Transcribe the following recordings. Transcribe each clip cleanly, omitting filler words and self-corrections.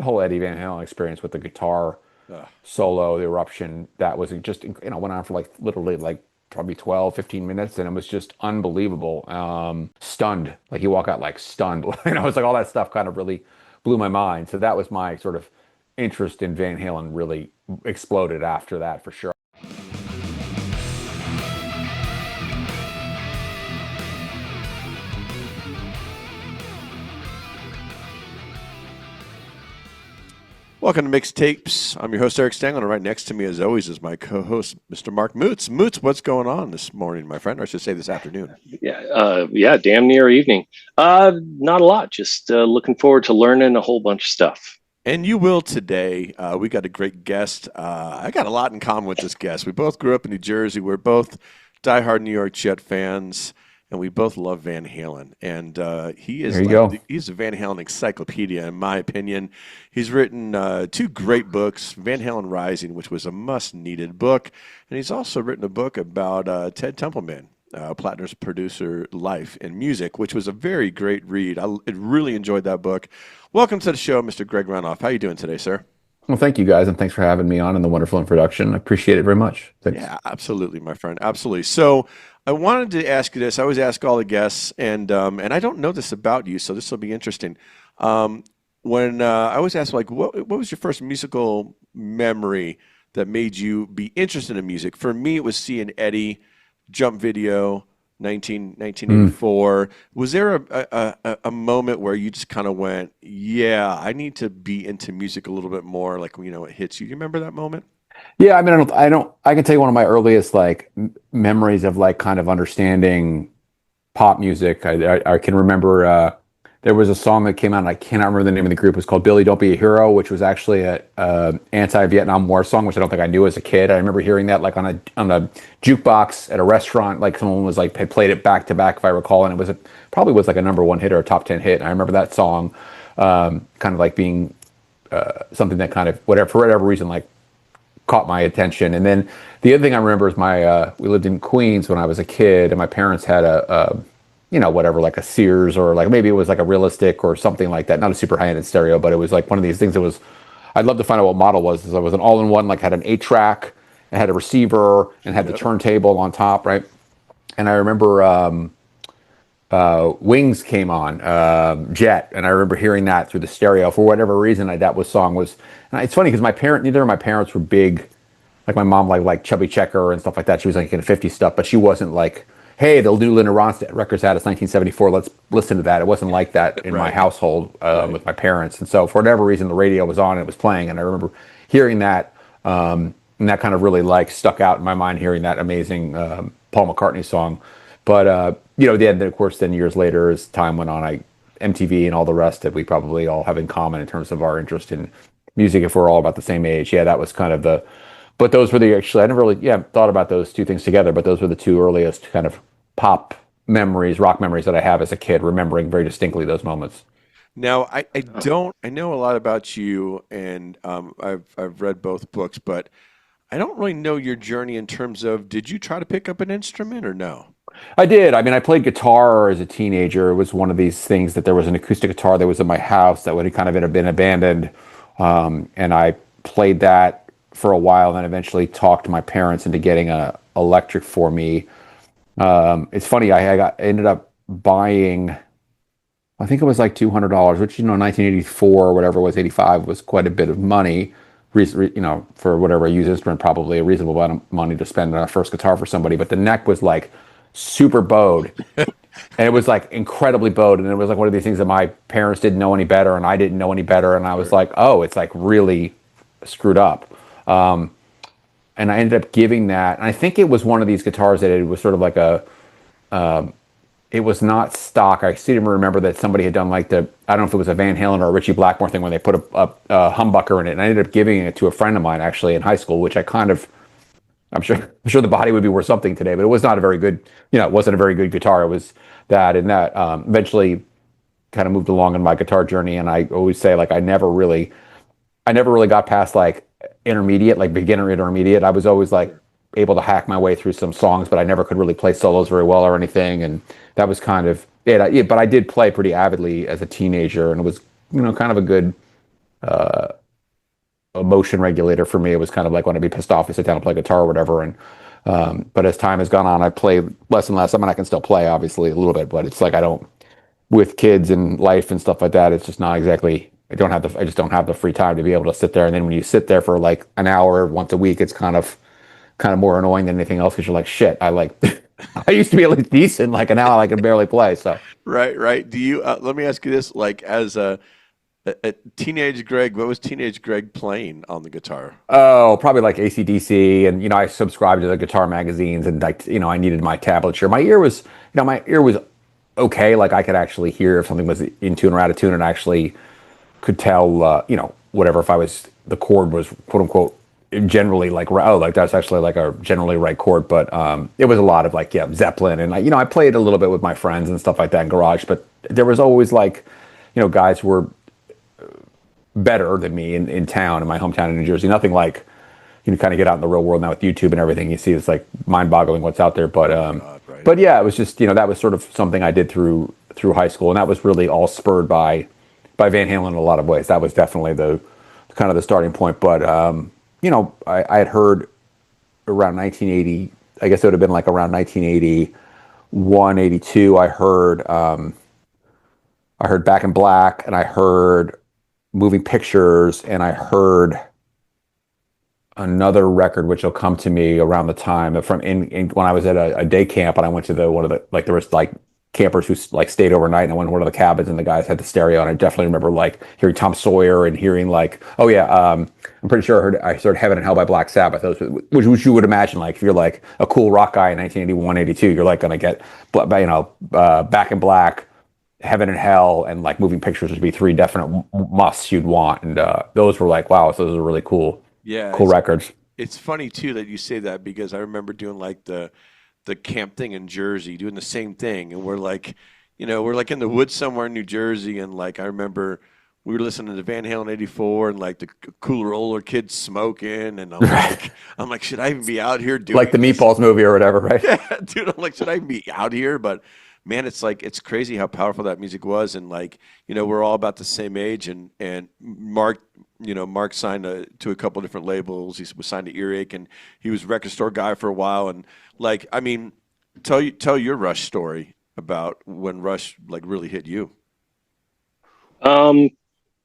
whole Eddie Van Halen experience with the guitar Ugh. solo, the eruption, that was just, went on for like literally like probably 12, 15 minutes, and it was just unbelievable. Stunned. Like you walk out like stunned. It's like all that stuff kind of really blew my mind. So that was my sort of interest in Van Halen really exploded after that for sure. Welcome to Mixtapes. I'm your host, Eric Stangl, and right next to me, as always, is my co-host, Mr. Mark Moots. Moots, what's going on this morning, my friend? Or I should say this afternoon. Yeah, damn near evening. Not a lot. Just looking forward to learning a whole bunch of stuff. And you will today. We got a great guest. I got a lot in common with this guest. We both grew up in New Jersey. We're both diehard New York Jet fans, and we both love Van Halen. And he's a Van Halen encyclopedia, in my opinion. He's written two great books, Van Halen Rising, which was a much-needed book, and he's also written a book about Ted Templeman, Plattner's producer life and music, which was a very great read. I really enjoyed that book. Welcome to the show, Mr. Greg Renoff. How are you doing today, sir? Well, thank you guys, and thanks for having me on and the wonderful introduction. I appreciate it very much. Thanks. Yeah, absolutely, my friend. Absolutely. So I wanted to ask you this. I always ask all the guests, and I don't know this about you, so this will be interesting. When I always ask, like, what was your first musical memory that made you be interested in music? For me, it was seeing Eddie, Jump Video, 1984. Was there a moment where you just kind of went, yeah, I need to be into music a little bit more, like, it hits you? You remember that moment? Yeah, I mean, I can tell you one of my earliest like memories of like kind of understanding pop music. I can remember there was a song that came out, and I cannot remember the name of the group. It was called "Billy Don't Be a Hero," which was actually a anti-Vietnam War song, which I don't think I knew as a kid. I remember hearing that like on a jukebox at a restaurant, like someone was like had played it back to back, if I recall, and it was probably was like a number one hit or a top 10 hit. And I remember that song kind of like being something that kind of for whatever reason like caught my attention. And then the other thing I remember is we lived in Queens when I was a kid, and my parents had whatever, like a Sears, or like maybe it was like a Realistic or something like that. Not a super high-end stereo, but it was like one of these things that was, I'd love to find out what model was. It was an all-in-one, like had an 8-track, it had a receiver, and had the turntable on top, right? And I remember Wings came on, Jet, and I remember hearing that through the stereo. For whatever reason, that song was, and it's funny because neither of my parents were big, like my mom like Chubby Checker and stuff like that. She was like into 50 stuff, but she wasn't like, hey, the new Linda Ronstadt record's out, it's 1974, let's listen to that. It wasn't like that in my household with my parents. And so for whatever reason, the radio was on and it was playing, and I remember hearing that, and that kind of really like stuck out in my mind, hearing that amazing Paul McCartney song. But then of course, then years later, as time went on, MTV and all the rest that we probably all have in common in terms of our interest in music, if we're all about the same age. Yeah, that was kind of but those were I never really, thought about those two things together, but those were the two earliest kind of pop memories, rock memories that I have as a kid, remembering very distinctly those moments. Now, I know a lot about you, and I've read both books, but I don't really know your journey in terms of, did you try to pick up an instrument or no? I did. I mean, I played guitar as a teenager. It was one of these things that there was an acoustic guitar that was in my house that would have kind of been abandoned. And I played that for a while, then eventually talked my parents into getting a electric for me. It's funny, ended up buying, I think it was like $200, which, 1984 or whatever it was, 85 was quite a bit of money. For whatever a used instrument, probably a reasonable amount of money to spend on a first guitar for somebody. But the neck was like super bowed, and it was like incredibly bowed. And it was like one of these things that my parents didn't know any better, and I didn't know any better. And I was like, oh, it's like really screwed up. And I ended up giving that. And I think it was one of these guitars that it was sort of like it was not stock. I seem to remember that somebody had done like I don't know if it was a Van Halen or a Richie Blackmore thing when they put a humbucker in it. And I ended up giving it to a friend of mine actually in high school, which I'm sure the body would be worth something today, but it was not a very good, it wasn't a very good guitar. It was that, and that eventually kind of moved along in my guitar journey. And I always say like, I never really got past like intermediate, like beginner intermediate. I was always like able to hack my way through some songs, but I never could really play solos very well or anything. And that was kind of it. But I did play pretty avidly as a teenager, and it was, kind of a good emotion regulator for me. It was kind of like when I'd be pissed off, I sit down and play guitar or whatever. And but as time has gone on, I play less and less. I mean, I can still play obviously a little bit, but it's like I don't, with kids and life and stuff like that. It's just not exactly. I just don't have the free time to be able to sit there. And then when you sit there for like an hour once a week, it's kind of more annoying than anything else because you're like, shit. I like. I used to be at least decent. Like now, I can barely play. So Right. Do you? Let me ask you this: like, as a teenage Greg, what was teenage Greg playing on the guitar? oh, probably like AC/DC, and I subscribed to the guitar magazines, and like I needed my tablature. My ear was okay. Like I could actually hear if something was in tune or out of tune, and I actually could tell whatever if the chord was quote unquote generally like oh like that's actually like a generally right chord. But it was a lot of like Zeppelin, and I played a little bit with my friends and stuff like that in garage. But there was always like guys who were better than me in town, in my hometown in New Jersey. Nothing like kind of get out in the real world now with YouTube and everything. You see, it's like mind-boggling what's out there. But God, right. but yeah, it was just that was sort of something I did through high school, and that was really all spurred by Van Halen in a lot of ways. That was definitely the kind of the starting point. But I had heard around 1980. I guess it would have been like around 1981, 82. I heard Back in Black, and I heard Moving Pictures, and I heard another record which will come to me around the time from when I was at a day camp, and I went to one of the like there was like campers who like stayed overnight, and I went to one of the cabins, and the guys had the stereo, and I definitely remember like hearing Tom Sawyer and hearing like I'm pretty sure I heard Heaven and Hell by Black Sabbath, which you would imagine like if you're like a cool rock guy in 1981, 82, you're like gonna get Back in Black, Heaven and Hell, and like Moving Pictures would be three definite musts you'd want, and those were like wow, so those are really cool records. It's funny too that you say that because I remember doing like the camp thing in Jersey, doing the same thing, and we're like in the woods somewhere in New Jersey, and like I remember we were listening to Van Halen '84 and like the cooler older kids smoking, and I'm like, should I even be out here doing like the this? Meatballs movie or whatever, right? Yeah, dude, I'm like, should I be out here? But man, it's crazy how powerful that music was, and like we're all about the same age, and Mark signed to a couple different labels. He was signed to Earache, and he was record store guy for a while. And like, I mean, tell your Rush story about when Rush like really hit you.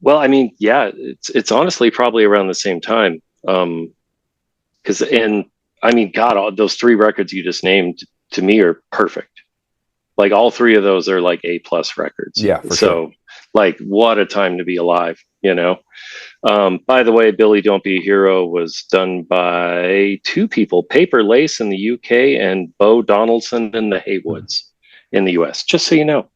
Well, I mean, yeah, it's honestly probably around the same time. Because I mean, God, all those three records you just named to me are perfect. Like all three of those are like A+ records. Yeah, for sure. Like what a time to be alive, By the way, Billy Don't Be a Hero was done by two people, Paper Lace in the UK and Bo Donaldson in the Haywoods in the US, just so you know.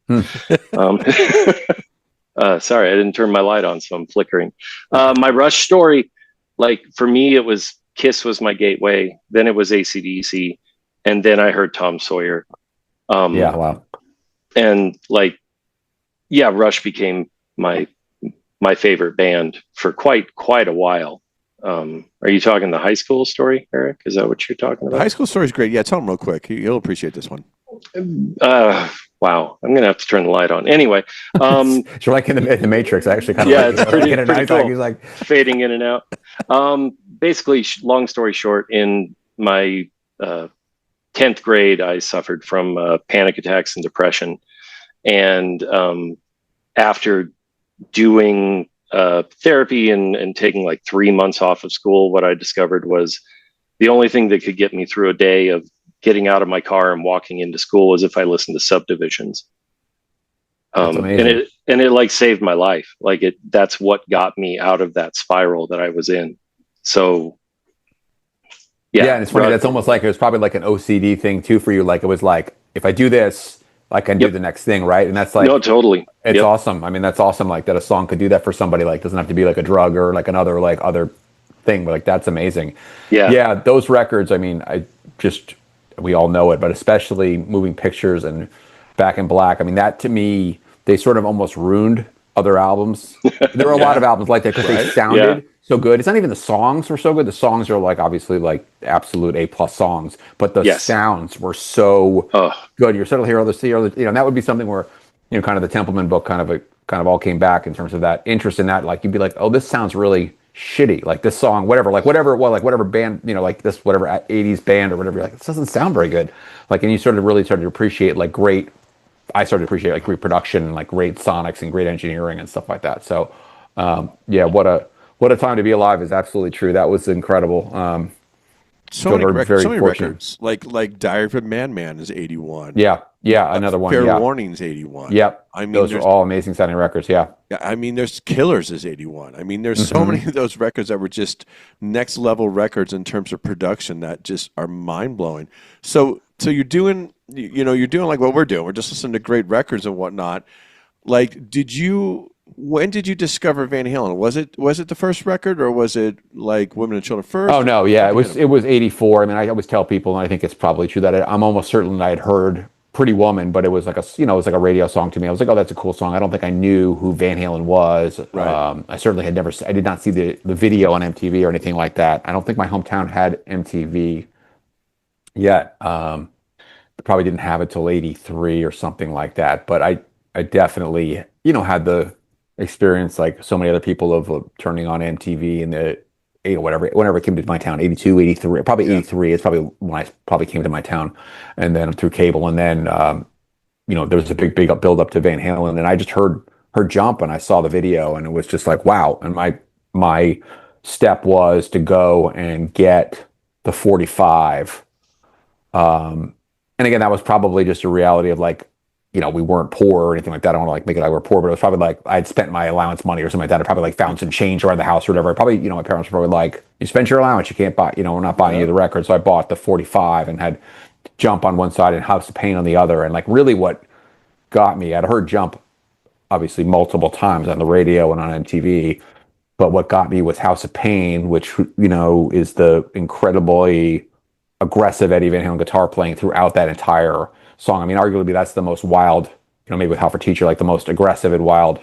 Sorry, I didn't turn my light on, so I'm flickering. My Rush story, like for me, it was Kiss was my gateway. Then it was AC/DC, and then I heard Tom Sawyer. Yeah, wow. And like, yeah, Rush became my favorite band for quite a while. Are you talking the high school story, Eric? Is that what you're talking about? The high school story is great. Yeah, tell him real quick. He'll appreciate this one. Wow, I'm gonna have to turn the light on. Anyway, it's like in the Matrix. I actually kind of it's pretty cool. He's like fading in and out. Basically, long story short, in my 10th grade, I suffered from panic attacks and depression, and after doing therapy and taking like 3 months off of school, what I discovered was the only thing that could get me through a day of getting out of my car and walking into school was if I listened to Subdivisions. And it like saved my life. Like that's what got me out of that spiral that I was in. So yeah, and it's funny. That's almost like it was probably like an OCD thing too for you. Like it was like if I do this, I can do the next thing, right? And that's like no, totally. It's awesome. I mean, that's awesome. Like that a song could do that for somebody. Like doesn't have to be like a drug or like another like other thing, but like that's amazing. Yeah. Those records. I mean, we all know it, but especially Moving Pictures and Back in Black. I mean, that to me, they sort of almost ruined other albums. There were a lot of albums like that because they sounded so good. It's not even the songs were so good. The songs are like obviously like absolute A+ songs, but the sounds were so good. You're sort of hear all this, and that would be something where kind of the Templeman book kind kind of all came back in terms of that interest in that. Like you'd be like, oh, this sounds really shitty. Like this song, whatever it was, like whatever band, like this whatever 80s band or whatever. You're like, this doesn't sound very good. Like, and you really started to appreciate like great. I started to appreciate like great production and like great sonics and great engineering and stuff like that. So, yeah, what a time to be alive is absolutely true. That was incredible. So many, very so many fortunate. records. Like Diary of a Madman is 81. Yeah, another one. Fair Yeah. Warning's 81. Yep. I mean, those are all amazing sounding records. Yeah. I mean, there's Killers is 81. I mean, there's so many of those records that were just next level records in terms of production that just are mind blowing. So you're doing, you're doing like what we're doing. We're just listening to great records and whatnot. Like, when did you discover Van Halen? Was it the first record, or was it like Women and Children First? Oh no, yeah, it was 84. I mean, I always tell people, and I think it's probably true that I'm almost certain that I had heard Pretty Woman, but it was like it was like a radio song to me. I was like, oh, that's a cool song. I don't think I knew who Van Halen was. Right. I certainly I did not see the video on MTV or anything like that. I don't think my hometown had MTV yet. Probably didn't have it till 83 or something like that. But I definitely, had the experience like so many other people of turning on MTV and the whenever it came to my town, 82, 83, probably 83 is probably when I probably came to my town, and then through cable, and then there was a big build up to Van Halen, and I just heard her Jump, and I saw the video, and it was just like wow. And my step was to go and get the 45. And again, that was probably just a reality of like, we weren't poor or anything like that. I don't want to like make it like we're poor, but it was probably like I'd spent my allowance money or something like that. I probably like found some change around the house or whatever. I probably, my parents were probably like, you spent your allowance, you can't buy, we're not buying you the record. So I bought the 45 and had Jump on one side and House of Pain on the other. And like really what got me, I'd heard Jump obviously multiple times on the radio and on MTV, but what got me was House of Pain, which, is the incredibly aggressive Eddie Van Halen guitar playing throughout that entire song. I mean, arguably that's the most wild, maybe with Halford Teacher, like the most aggressive and wild,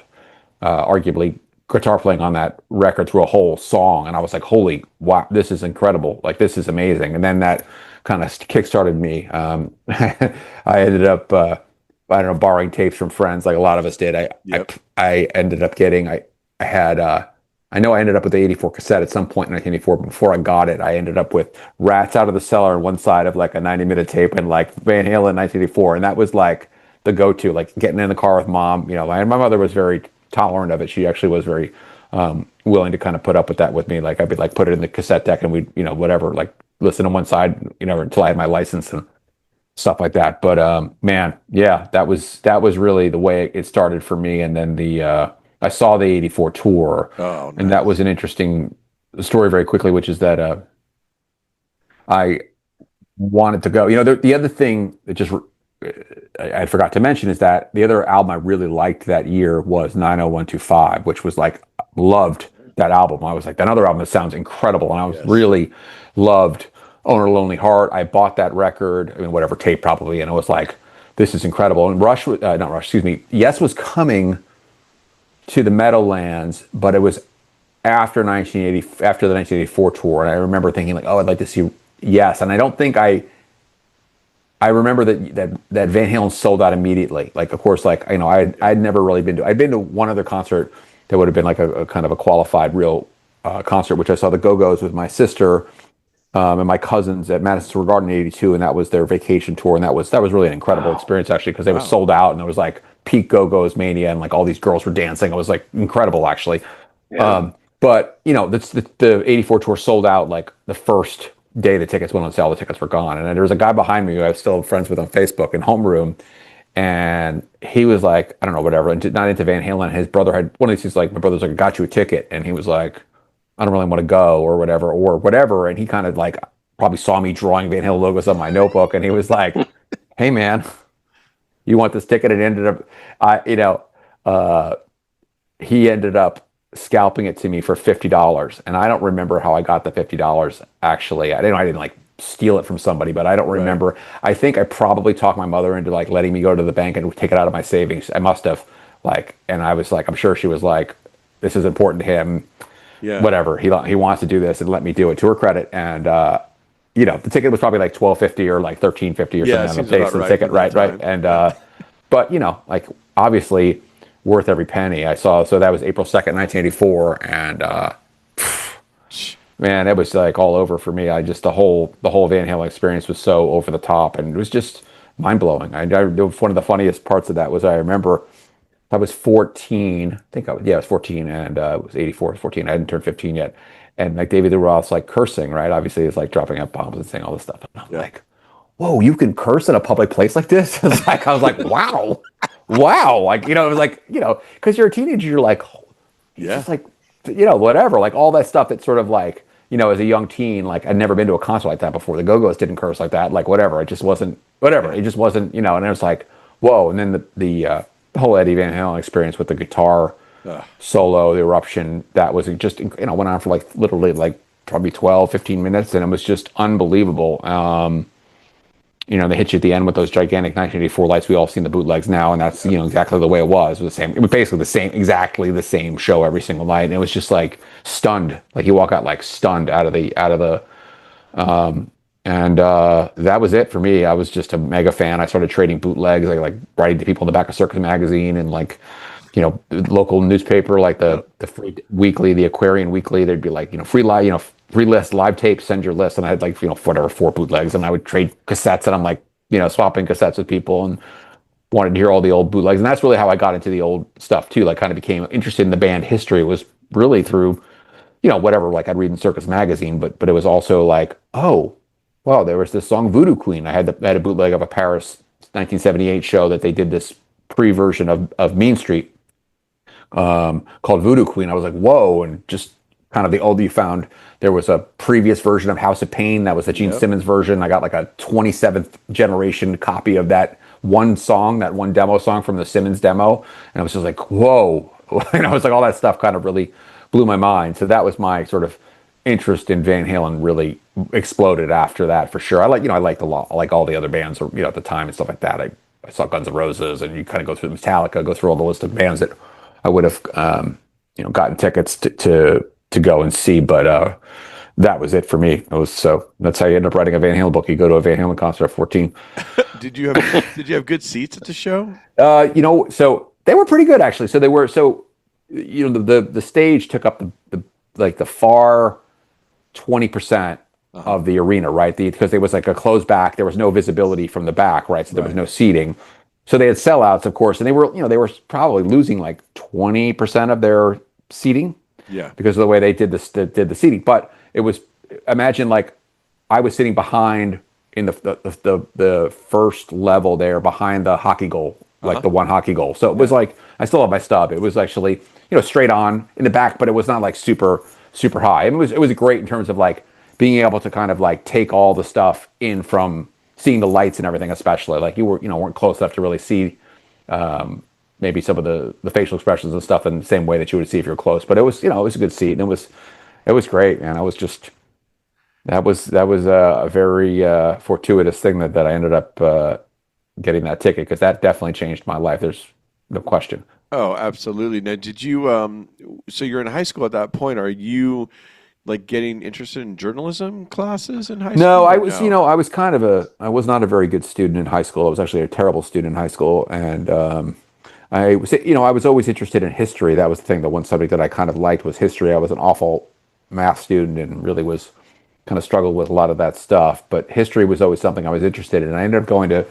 arguably guitar playing on that record through a whole song. And I was like, holy wow, this is incredible. Like, this is amazing. And then that kind of kickstarted me. I ended up, borrowing tapes from friends, like a lot of us did. I ended up getting, I know I ended up with the 84 cassette at some point in 1984. Before I got it, I ended up with Rats Out of the Cellar on one side of like a 90-minute tape and like Van Halen 1984. And that was like the go-to, like getting in the car with mom. My mother was very tolerant of it. She actually was very willing to kind of put up with that with me. Like I'd be like, put it in the cassette deck and we'd, whatever, like listen on one side, until I had my license and stuff like that. But man, yeah, that was really the way it started for me. And then I saw the 84 tour, and that was an interesting story very quickly, which is that I wanted to go. The other thing that just I forgot to mention is that the other album I really liked that year was 90125, which was like, loved that album. I was like, that other album that sounds incredible, and I was really loved Owner Lonely Heart. I bought that record, whatever tape probably, and it was like, this is incredible. And Yes was coming to the Meadowlands, but it was after the 1984 tour, and I remember thinking like, oh, I'd like to see Yes, and I don't think I remember that Van Halen sold out immediately. Like, of course, like I'd never really I'd been to one other concert that would have been like a kind of a qualified real concert, which I saw the Go-Go's with my sister and my cousins at Madison Square Garden in '82, and that was their vacation tour, and that was really an incredible experience actually, because they were sold out, and it was like peak Go-Go's mania, and like all these girls were dancing. It was like incredible actually. Yeah. But the '84 tour sold out like the first day the tickets went on sale. The tickets were gone, and there was a guy behind me who I was still friends with on Facebook in homeroom, and he was like, I don't know, whatever, and not into Van Halen. His brother had one of these things like, my brother's like, I got you a ticket, and he was like, I don't really want to go or whatever. And he kind of like probably saw me drawing Van Halen logos on my notebook, and he was like, hey man, you want this ticket? And ended up, he ended up scalping it to me for $50. And I don't remember how I got the $50 actually. I didn't like steal it from somebody, but I don't remember. Right. I think I probably talked my mother into like letting me go to the bank and take it out of my savings. I must have and I was like, I'm sure she was like, this is important to him. Yeah. Whatever. He wants to do this, and let me do it, to her credit. And the ticket was probably like $12.50 or like $13.50 or something on the face of the ticket, right? And but like obviously worth every penny. I saw, so that was April 2nd, 1984, and man, it was like all over for me. I just the whole Van Halen experience was so over the top, and it was just mind blowing. One of the funniest parts of that was I remember I was 14. I think I was 14, and it was 84. I was 14. I hadn't turned 15 yet, and like David Lee Roth's like cursing, right? Obviously, it's like dropping F bombs and saying all this stuff. And I'm like, whoa, you can curse in a public place like this? It's like I was like, wow, wow, like it was like because you're a teenager, you're like, it's Yeah. just like whatever, like all that stuff that sort of like as a young teen, like I'd never been to a concert like that before. The Go-Go's didn't curse like that, like whatever. It just wasn't whatever. It just wasn't, and it was like, whoa. And then the whole Eddie Van Halen experience with the guitar solo, the eruption, that was just went on for like literally like probably 12, 15 minutes, and it was just unbelievable. They hit you at the end with those gigantic 1984 lights. We all seen the bootlegs now, and that's exactly the way it was. It was the same. It was basically exactly the same show every single night, and it was just like stunned. Like you walk out like stunned out of the and that was it for me. I was just a mega fan. I started trading bootlegs, like writing to people in the back of Circus Magazine and like the local newspaper, like the free weekly, the Aquarian Weekly. There'd be like free live, free list, live tape, send your list, and I had like whatever, 4 bootlegs, and I would trade cassettes, and I'm like swapping cassettes with people and wanted to hear all the old bootlegs, and that's really how I got into the old stuff too. Like kind of became interested in the band history was really through whatever, like I'd read in Circus Magazine, but it was also like, oh well, there was this song Voodoo Queen. I had a bootleg of a Paris 1978 show that they did this pre-version of Mean Street called Voodoo Queen. I was like, whoa, and just kind of the old you found. There was a previous version of House of Pain that was the Gene Simmons version. I got like a 27th generation copy of that one song, that one demo song from the Simmons demo, and I was just like, whoa. And I was like, all that stuff kind of really blew my mind. So that was my sort of interest in Van Halen really exploded after that, for sure. I liked a lot, I like all the other bands at the time and stuff like that. I saw Guns N' Roses, and you kind of go through Metallica, go through all the list of bands that I would have gotten tickets to go and see, but that was it for me. So that's how you end up writing a Van Halen book. You go to a Van Halen concert at 14. Did you have good seats at the show? So they were pretty good actually. So they were the stage took up the far 20% of the arena, right? Because there was like a closed back, there was no visibility from the back, right? So there was no seating. So they had sellouts, of course, and they were probably losing like 20% of their seating, because of the way they did the seating. But it was, imagine like I was sitting behind in the first level there, behind the hockey goal, like the one hockey goal. So it was like, I still have my stub. It was actually straight on in the back, but it was not like super high. And it was great in terms of like being able to kind of like take all the stuff in from seeing the lights and everything, especially like you weren't close enough to really see maybe some of the facial expressions and stuff in the same way that you would see if you're close. But it was it was a good seat, and it was great, man. I was just that was a very fortuitous thing that I ended up getting that ticket, because that definitely changed my life. There's no question. Oh, absolutely. Now, did you? So you're in high school at that point. Are you like getting interested in journalism classes in high school? No, I was. I was not a very good student in high school. I was actually a terrible student in high school, and I was. I was always interested in history. That was the thing. The one subject that I kind of liked was history. I was an awful math student and really was kind of struggled with a lot of that stuff. But history was always something I was interested in. I ended up going to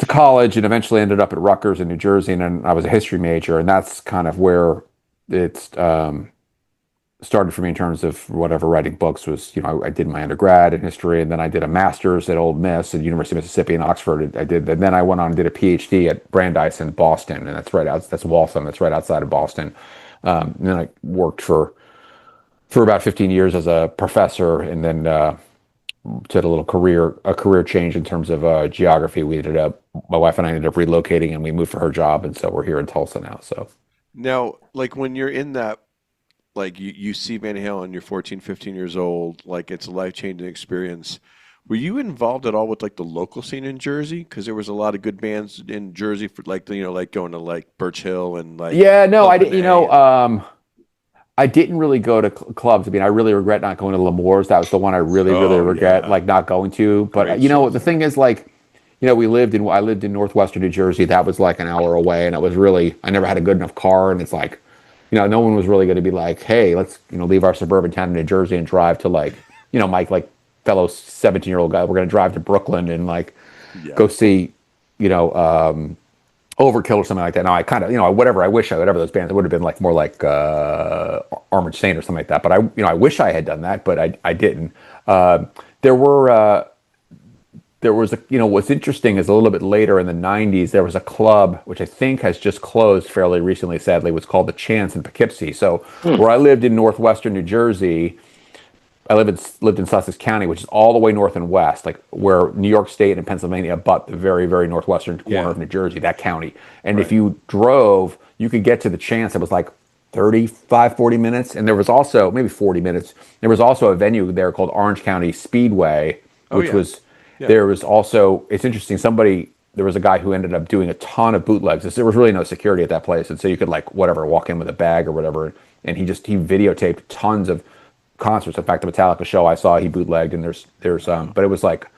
college and eventually ended up at Rutgers in New Jersey, and I was a history major, and that's kind of where it started for me in terms of whatever writing books was. I did my undergrad in history, and then I did a master's at Ole Miss at University of Mississippi in Oxford. I did, and then I went on and did a PhD at Brandeis in Boston, and that's Waltham, that's right outside of Boston. And then I worked for about 15 years as a professor, and then did a career change in terms of geography. My wife and I ended up relocating, and we moved for her job, and so we're here in Tulsa now. So now, like when you're in that, like you see Van Halen, you're 14, 15 years old, like it's a life-changing experience. Were you involved at all with like the local scene in Jersey? Because there was a lot of good bands in Jersey for like like going to like Birch Hill and like I didn't. I didn't really go to clubs. I mean, I really regret not going to L'Amour's. That was the one I really regret, like not going to. But the thing is, like, I lived in northwestern New Jersey. That was like an hour away, and it was really, I never had a good enough car, and it's like, no one was really going to be like, hey, let's leave our suburban town in New Jersey and drive to like, Mike, like fellow 17-year-old guy. We're going to drive to Brooklyn and like Yeah. go see, you know, Overkill or something like that. No, I kind of, whatever. I wish whatever those bands, it would have been like more like Armored Saint or something like that. But I wish I had done that, but I didn't. There were. There was what's interesting is a little bit later in the 90s, there was a club, which I think has just closed fairly recently, sadly. It was called The Chance in Poughkeepsie. So where I lived in northwestern New Jersey, I lived in Sussex County, which is all the way north and west, like where New York State and Pennsylvania butt the very, very northwestern corner of New Jersey, that county. And if you drove, you could get to The Chance. It was like 35, 40 minutes. And there was also, maybe 40 minutes, there was also a venue there called Orange County Speedway, which was... There was also, it's interesting, there was a guy who ended up doing a ton of bootlegs. There was really no security at that place. And so you could like, whatever, walk in with a bag or whatever. And he videotaped tons of concerts. In fact, the Metallica show I saw, he bootlegged, and but it was like,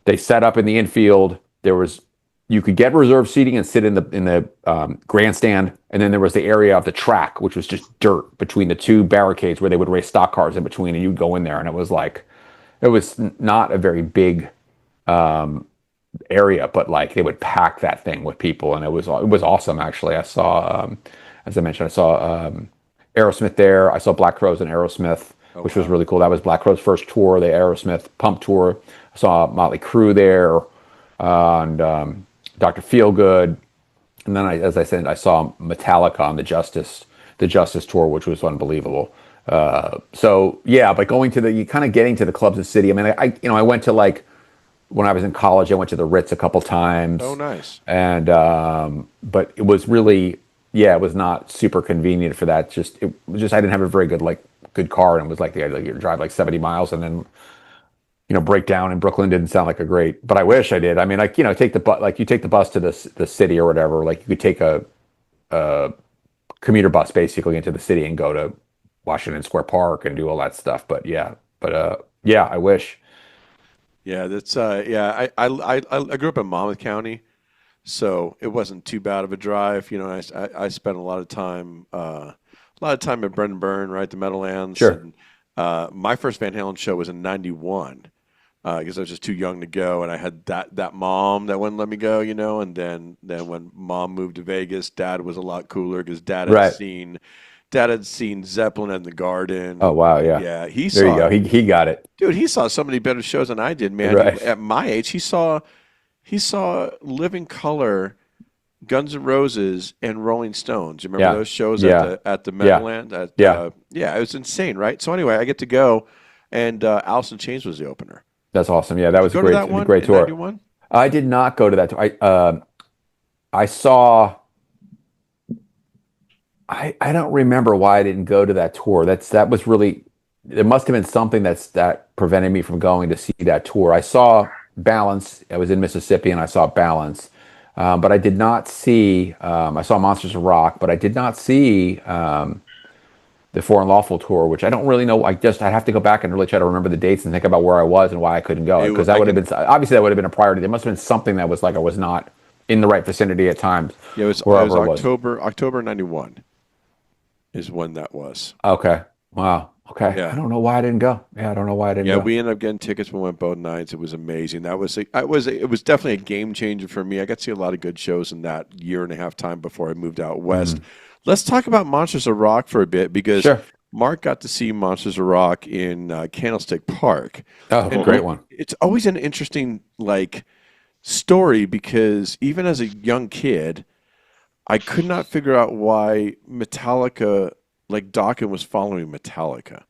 they set up in the infield. You could get reserved seating and sit in the grandstand. And then there was the area of the track, which was just dirt between the two barricades where they would race stock cars in between, and you'd go in there, and it was like, it was not a very big area, but like they would pack that thing with people, and it was awesome. Actually, I saw, as I mentioned, I saw Aerosmith there. I saw Black Crowes and Aerosmith, which was really cool. That was Black Crowes' first tour, the Aerosmith Pump tour. I saw Motley Crue there, and Dr. Feelgood, and then as I said, I saw Metallica on the Justice tour, which was unbelievable. So yeah, but you kind of getting to the clubs of the city. I mean, I went to like, when I was in college, I went to the Ritz a couple times. Oh, nice. And, but it was really, it was not super convenient for that. I didn't have a very good car. And it was like, you drive like 70 miles and then, break down in Brooklyn didn't sound like but I wish I did. I mean, like, take the bus, like you take the bus to the city or whatever, like you could take a commuter bus basically into the city and go to Washington Square Park and do all that stuff. But I wish. Yeah, that's I grew up in Monmouth County, so it wasn't too bad of a drive. I spent a lot of time at Brendan Byrne, right, the Meadowlands. Sure. And, my first Van Halen show was in '91 because I was just too young to go, and I had that mom that wouldn't let me go, and then when mom moved to Vegas, Dad was a lot cooler because Dad had seen Zeppelin in the Garden. Oh wow, yeah. Yeah, there you go. He got it. Dude, he saw so many better shows than I did, man. Right. At my age, he saw Living Color, Guns N' Roses, and Rolling Stones. You remember those shows at the Meadowland? It was insane, right? So anyway, I get to go, and Alice in Chains was the opener. That's awesome. Yeah, that was a great tour. 91? I did not go to that tour. I saw. I don't remember why I didn't go to that tour. That was really, there must have been something that prevented me from going to see that tour. I saw Balance. I was in Mississippi and I saw Balance, but I did not see. I saw Monsters of Rock, but I did not see the For Unlawful tour, which I don't really know. I'd have to go back and really try to remember the dates and think about where I was and why I couldn't go, because that would have been, obviously that would have been a priority. There must have been something that was like I was not in the right vicinity at times. Yeah, it was October '91. Is when that was. Okay. Wow. Okay. Yeah. I don't know why I didn't go. Yeah, I don't know why I didn't go. Yeah, we ended up getting tickets. We went both nights. It was amazing. It was definitely a game changer for me. I got to see a lot of good shows in that year and a half time before I moved out west. Let's talk about Monsters of Rock for a bit, because Mark got to see Monsters of Rock in Candlestick Park. Oh, and great one. It's always an interesting story, because even as a young kid, I could not figure out why Metallica, Dokken was following Metallica.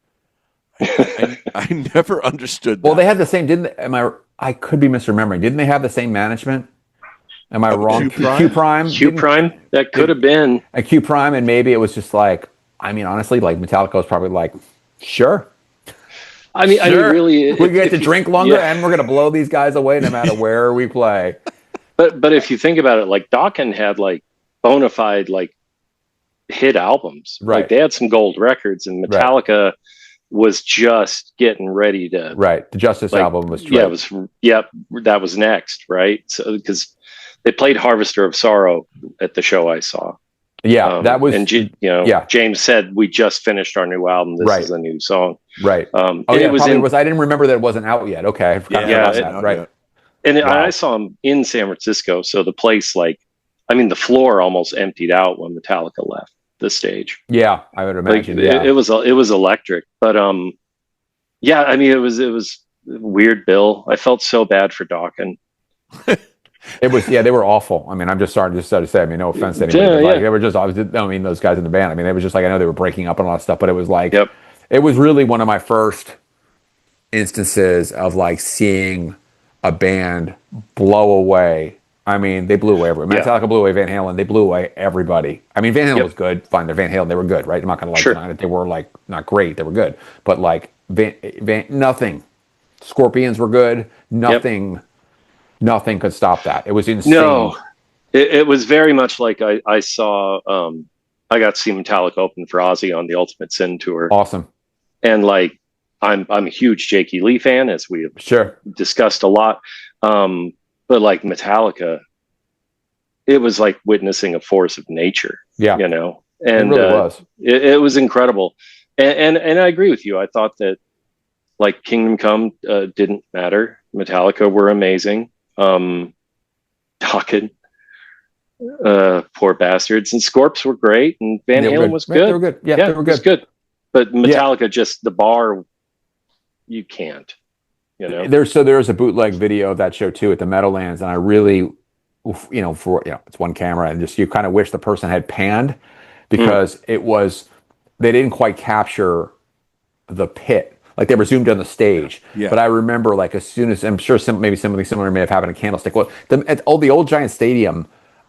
I never understood that. Well, they had the same, didn't they? I could be misremembering. Didn't they have the same management? Am I wrong? Q Prime? Q Prime? That could have been. A Q Prime, and maybe it was just honestly, Metallica was probably sure. I mean, really, we get to drink longer, and we're going to blow these guys away no matter where we play. But if you think about it, Dokken had bona fide hit albums. Right. They had some gold records, and Metallica was just getting ready to, Right. The Justice album was yeah, that was next, right? So because they played Harvester of Sorrow at the show I saw. Yeah, that was, and James said, we just finished our new album. This is a new song. Right. Oh yeah, it was. I didn't remember that it wasn't out yet. Okay, I forgot about that. Right. And I saw him in San Francisco, so the place, the floor almost emptied out when Metallica left the stage. Yeah, I would imagine. It was electric, but it was weird. Bill, I felt so bad for Dawkins. It was, they were awful. I mean, I'm just sorry to say. I mean, no offense to anybody, but they were just, those guys in the band. I mean, they were just like, I know they were breaking up and all that stuff, but it was like, it was really one of my first instances of like seeing a band blow away. I mean, they blew away everybody. Metallica blew away Van Halen. They blew away everybody. I mean, Van Halen was good. Fine, they're Van Halen. They were good, right? I'm not going to deny that they were like not great. They were good, but like nothing. Scorpions were good. Nothing could stop that. It was insane. No, it was very much like I saw. I got to see Metallica open for Ozzy on the Ultimate Sin tour. Awesome. And like, I'm a huge Jakey Lee fan, as we have discussed a lot. But like Metallica, it was like witnessing a force of nature. Yeah, and it really was. It was incredible. And I agree with you. I thought that like Kingdom Come didn't matter. Metallica were amazing. Dawkins, poor bastards, and Scorps were great, and Van Halen was good. They were good. Yeah, they were good. It was good. But Metallica, just the bar, you can't. There's a bootleg video of that show too at the Meadowlands, and I really, it's one camera, and just you kind of wish the person had panned because they didn't quite capture the pit. Like they were zoomed on the stage, but I remember like as soon as I'm sure maybe something similar may have happened at Candlestick. Well, at the old Giant Stadium,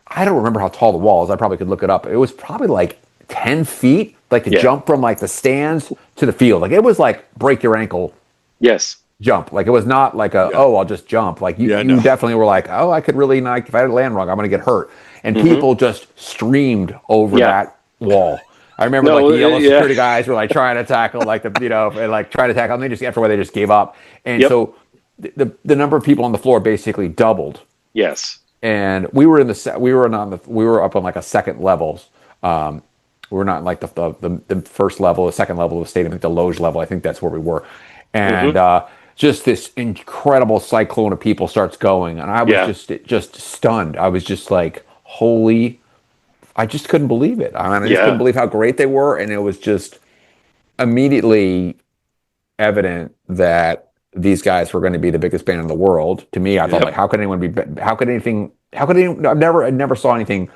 I don't remember how tall the wall is. I probably could look it up. It was probably like 10 feet, like to jump from like the stands to the field. Like it was like break your ankle. Yes. Jump. Like it was not like I'll just jump. Like you definitely were like, I could really like if I land wrong, I'm going to get hurt. And people just streamed over that wall. I remember the yellow security guys were like trying to tackle and like trying to tackle, and they just after a while they just gave up. And so the number of people on the floor basically doubled. Yes. And we were up on like a second levels. We were not like the first level, the second level of the stadium, I think the loge level. I think that's where we were. And just this incredible cyclone of people starts going, and I was just stunned. I was just like, holy. I just couldn't believe it. I mean, I just couldn't believe how great they were, and it was just immediately evident that these guys were going to be the biggest band in the world. To me, I thought, like, how could anyone be? How could anything? I never saw anything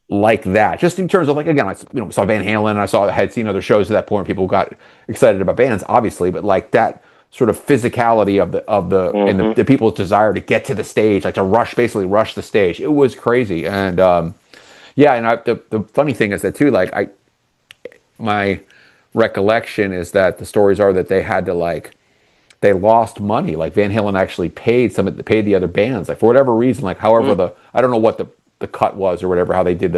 like that. Just in terms of like, again, I saw Van Halen, and I had seen other shows at that point. People got excited about bands, obviously, but like that sort of physicality of and the people's desire to get to the stage, like to rush the stage. It was crazy. And the funny thing is that too, like my recollection is that the stories are that they had to they lost money. Like Van Halen actually paid the other bands, like for whatever reason, like however I don't know what the cut was or whatever, how they did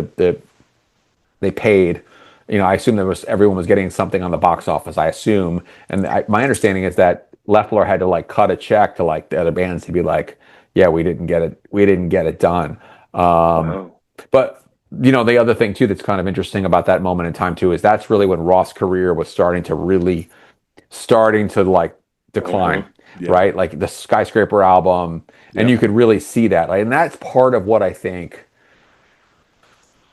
they paid. I assume everyone was getting something on the box office, I assume. And my understanding is that Loeffler had to like cut a check to like the other bands to be like, yeah, we didn't get it done. But the other thing too that's kind of interesting about that moment in time too is that's really when Roth's career was starting to like decline, right? Like the Skyscraper album, and you could really see that. And that's part of what I think.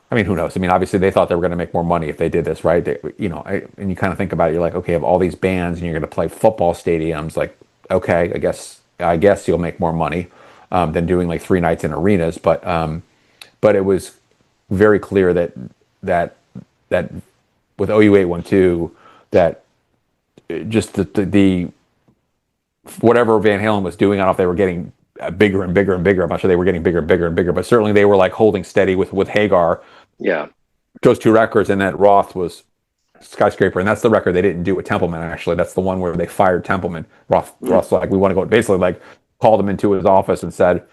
I mean, who knows? I mean, obviously they thought they were going to make more money if they did this, right? And you kind of think about it, you're like, okay, of all these bands, and you're going to play football stadiums, like, okay, I guess you'll make more money than doing like 3 nights in arenas. But it was very clear that with OU812, that just the whatever Van Halen was doing, I don't know if they were getting bigger and bigger and bigger. I'm not sure they were getting bigger and bigger and bigger, but certainly they were like holding steady with Hagar. Yeah. Those 2 records, and that Roth was Skyscraper, and that's the record they didn't do with Templeman, actually. That's the one where they fired Templeman. Roth's like, we want to go, basically like called him into his office and said,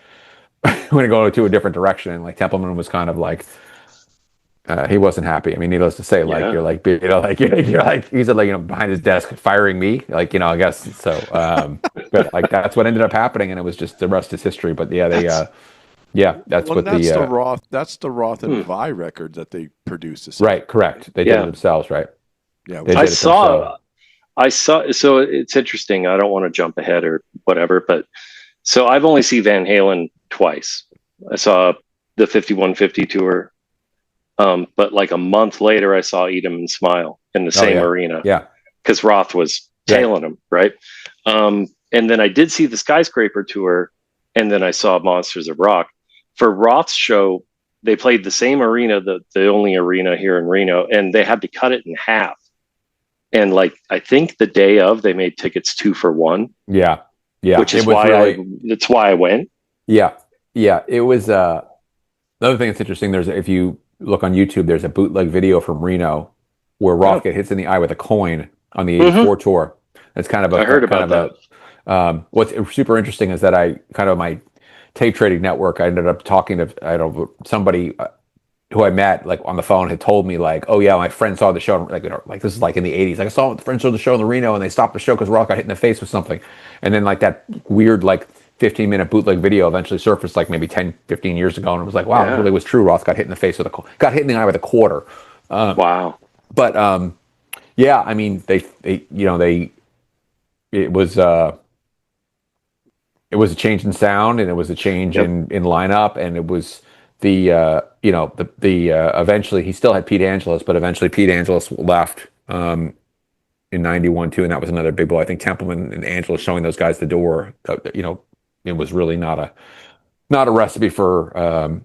we're going to go to a different direction. And like Templeman was kind of like, he wasn't happy. I mean, needless to say, like Yeah. you're like, you're like, he's like, behind his desk firing me, like, I guess so. But like that's what ended up happening, and it was just the rest is history. But yeah, That's yeah, that's Well, and what the, that's the Roth and hmm. Vi record that they produced. right, Essentially. correct. They did it Yeah. themselves, right? Yeah, They which I did it is themselves. saw I saw so it's interesting. I don't want to jump ahead or whatever, but so I've only seen Van Halen twice. I saw the 5150 tour, but like a month later I saw Eat 'em and Smile in the Oh same yeah, arena yeah, because Roth was right. tailing him, right? And then I did see the Skyscraper tour, and then I saw Monsters of Rock. For Roth's show, they played the same arena, the only arena here in Reno, and they had to cut it in half. And like I think the day of, they made tickets 2 for 1, Yeah, yeah. which It is was why really, that's why I went. yeah, yeah. It was. The other thing that's interesting, there's if you look on YouTube, there's a bootleg video from Reno where Roth Oh, gets hits in the eye with a coin on the mm-hmm. '84 tour. It's kind of I heard kind about of that. what's super interesting is that I kind of my tape trading network. I ended up talking to I don't know, somebody who I met like on the phone had told me like, oh yeah, my friend saw the show like like this is like in the '80s. Like I saw friends saw the show in the Reno and they stopped the show because Roth got hit in the face with something, and then like that weird like 15-minute bootleg video eventually surfaced like maybe 10, 15 years ago, and it was like wow, it Yeah. really was true. Roth got hit in the face with got hit in the eye with a quarter. Wow. But yeah, I mean they it was it was a change in sound and it was a change Yep. in lineup and it was the the eventually he still had Pete Angeles, but eventually Pete Angeles left in '91 too, and that was another big blow. I think Templeman and Angeles showing those guys the door, it was really not a recipe for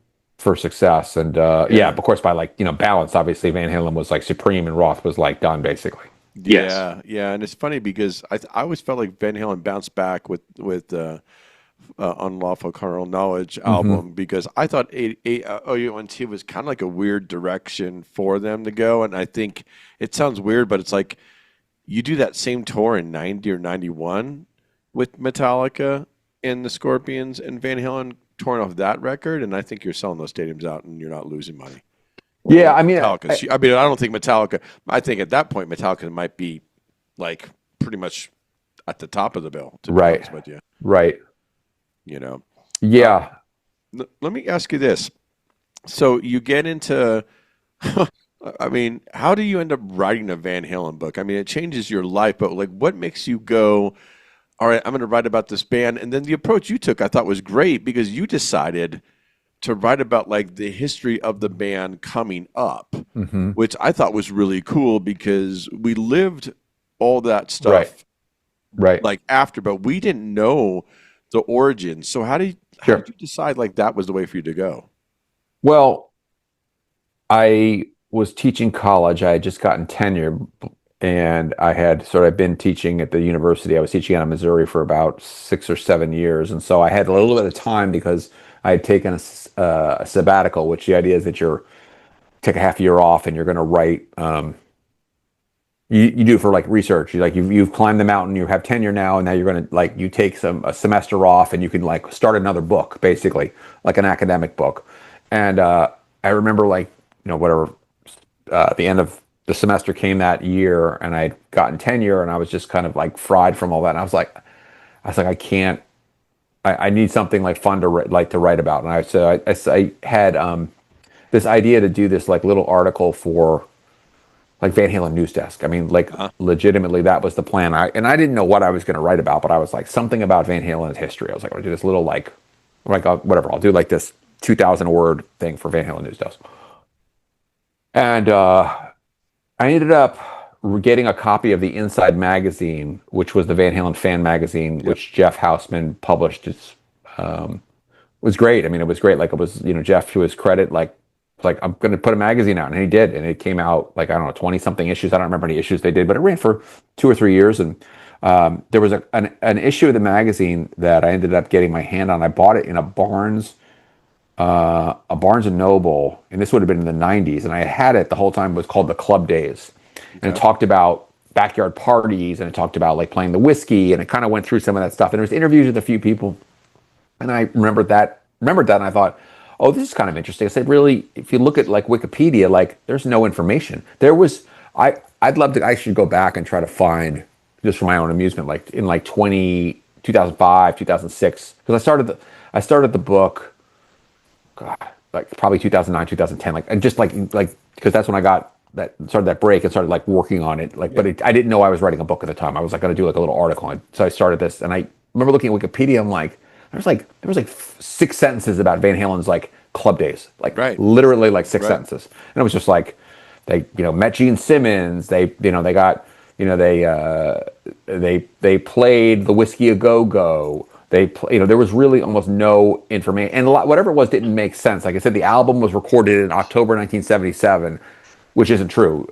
success. And yeah, yeah, of course by like balance, obviously Van Halen was like supreme and Roth was like done basically. Yes. yeah, and it's funny because I always felt like Van Halen bounced back with Unlawful Carnal Knowledge Hmm. album because I thought OU1T was kind of like a weird direction for them to go, and I think it sounds weird, but it's like you do that same tour in '90 or '91 with Metallica and the Scorpions and Van Halen touring off that record, and I think you're selling those stadiums out and you're not losing money. Yeah, Well, I mean, Metallica. I mean, I don't think Metallica. I think at that point, Metallica might be like pretty much at the top of the bill. To be right, honest with you, right, you know. Uh, yeah. Let me ask you this: so you get into, I mean, how do you end up writing a Van Halen book? I mean, it changes your life, but like, what makes you go, all right, I'm going to write about this band? And then the approach you took, I thought was great because you decided to write about like the history of the band coming up, Hmm. which I thought was really cool because we lived all that Right, stuff right. like after, but we didn't know the origins. So how did Sure. you decide like that was the way for you to go? Well, I was teaching college. I had just gotten tenure, and I had sort of been teaching at the university. I was teaching out of Missouri for about 6 or 7 years, and so I had a little bit of time because I had taken a sabbatical. Which the idea is that you're take a half year off and you're going to write. You do for like research. You've climbed the mountain. You have tenure now, and now you're going to like you take a semester off, and you can like start another book, basically like an academic book. And I remember like whatever the end of the semester came that year, and I'd gotten tenure, and I was just kind of like fried from all that. And I was like, I can't. I need something like fun to like to write about. And I had this idea to do this like little article for like Van Halen News Desk. I mean, like Uh-huh. legitimately, that was the plan. I didn't know what I was going to write about, but I was like something about Van Halen's history. I was like, I'll do this little like whatever. I'll do like this 2,000 word thing for Van Halen News Desk. And I ended up getting a copy of the Inside Magazine, which was the Van Halen fan magazine, Yep. which Jeff Houseman published. Um, was great. I mean, it was great. Like it was, Jeff to his credit, like I'm going to put a magazine out, and he did, and it came out like I don't know, 20 something issues. I don't remember any issues they did, but it ran for 2 or 3 years, and there was an issue of the magazine that I ended up getting my hand on. I bought it in a Barnes and Noble, and this would have been in the '90s, and I had it the whole time. It was called the Club Days, and it Okay. talked about backyard parties, and it talked about like playing the whiskey, and it kind of went through some of that stuff. And there was interviews with a few people, and I remembered that, and I thought, oh, this is kind of interesting. I said, really, if you look at like Wikipedia, like there's no information. I'd love to, I should go back and try to find, just for my own amusement, like in like 2005, 2006, because I started the book, God, like probably 2009, 2010, like, and just like, because that's when I got started that break and started like working on it. Like, Yeah. but I didn't know I was writing a book at the time. I was like going to do like a little article. And so I started this, and I remember looking at Wikipedia. I'm like, there was like 6 sentences about Van Halen's like club days, like Right. literally like six Right. sentences. And it was just like, they, met Gene Simmons. They got, they played the Whiskey a Go Go. There was really almost no information, and whatever it was didn't make sense. Like I said, the album was recorded in October 1977, which isn't true.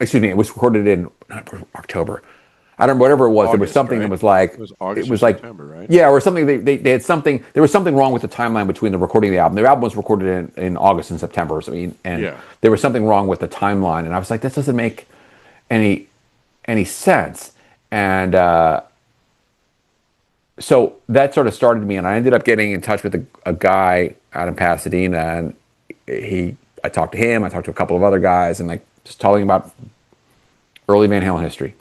Excuse me, it was recorded in not October. I don't know, whatever it was. There was August, something right? that was like, It was August it was or like, September, right? yeah, or something. They had something. There was something wrong with the timeline between the recording of the album. The album was recorded in August and September or something, and Yeah. there was something wrong with the timeline. And I was like, this doesn't make any sense. And so that sort of started me, and I ended up getting in touch with a guy out in Pasadena, and I talked to him. I talked to a couple of other guys, and like just telling about early Van Halen history.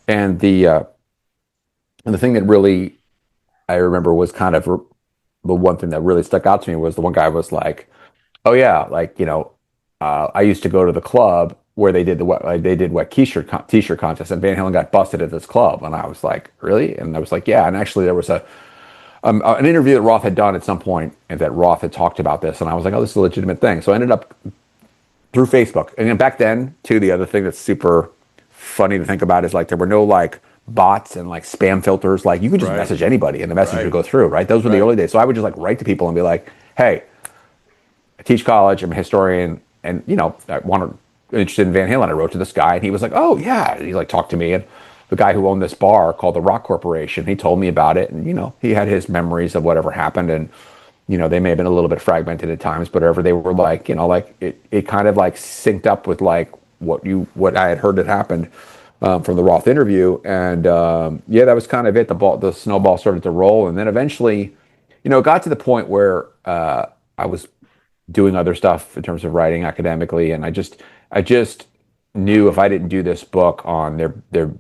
And the thing that really I remember was kind of the one thing that really stuck out to me was the one guy was like, "Oh yeah, like I used to go to the club where they did wet t-shirt contest, and Van Halen got busted at this club." And I was like, "Really?" And I was like, "Yeah." And actually, there was an interview that Roth had done at some point, and that Roth had talked about this, and I was like, "Oh, this is a legitimate thing." So I ended up through Facebook, and then back then, too, the other thing that's super funny to think about is like there were no like bots and like spam filters. Like you could just Right. message anybody, and the message Right. would go through. Right? Those were the Right. early days. So I would just like write to people and be like, "Hey, I teach college. I'm a historian, and interested in Van Halen." I wrote to this guy, and he was like, "Oh yeah." And he like talked to me, and the guy who owned this bar called the Rock Corporation. He told me about it, and he had his memories of whatever happened, and they may have been a little bit fragmented at times, but whatever they were like, like it kind of like synced up with like what I had heard had happened from the Roth interview, and yeah, that was kind of it. The snowball started to roll, and then eventually, it got to the point where I was doing other stuff in terms of writing academically, and I just knew if I didn't do this book on their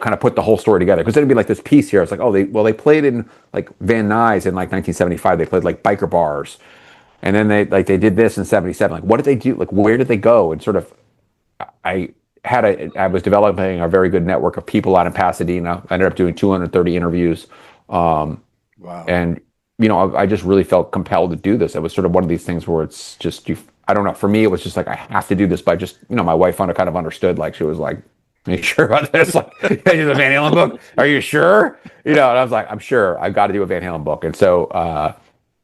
kind of put the whole story together, because then it'd be like this piece here. It's like, oh, they played in like Van Nuys in like 1975. They played like biker bars, and then they did this in 77. Like, what did they do? Like, where did they go? And sort of, I was developing a very good network of people out in Pasadena. I ended up doing 230 interviews. Wow. And I just really felt compelled to do this. It was sort of one of these things where it's just I don't know. For me, it was just like I have to do this. But just my wife kind of understood. Like she was like, "Are you sure about this? Like, you do the Van Halen book? Are you sure?" And I was like, "I'm sure. I've got to do a Van Halen book." And so I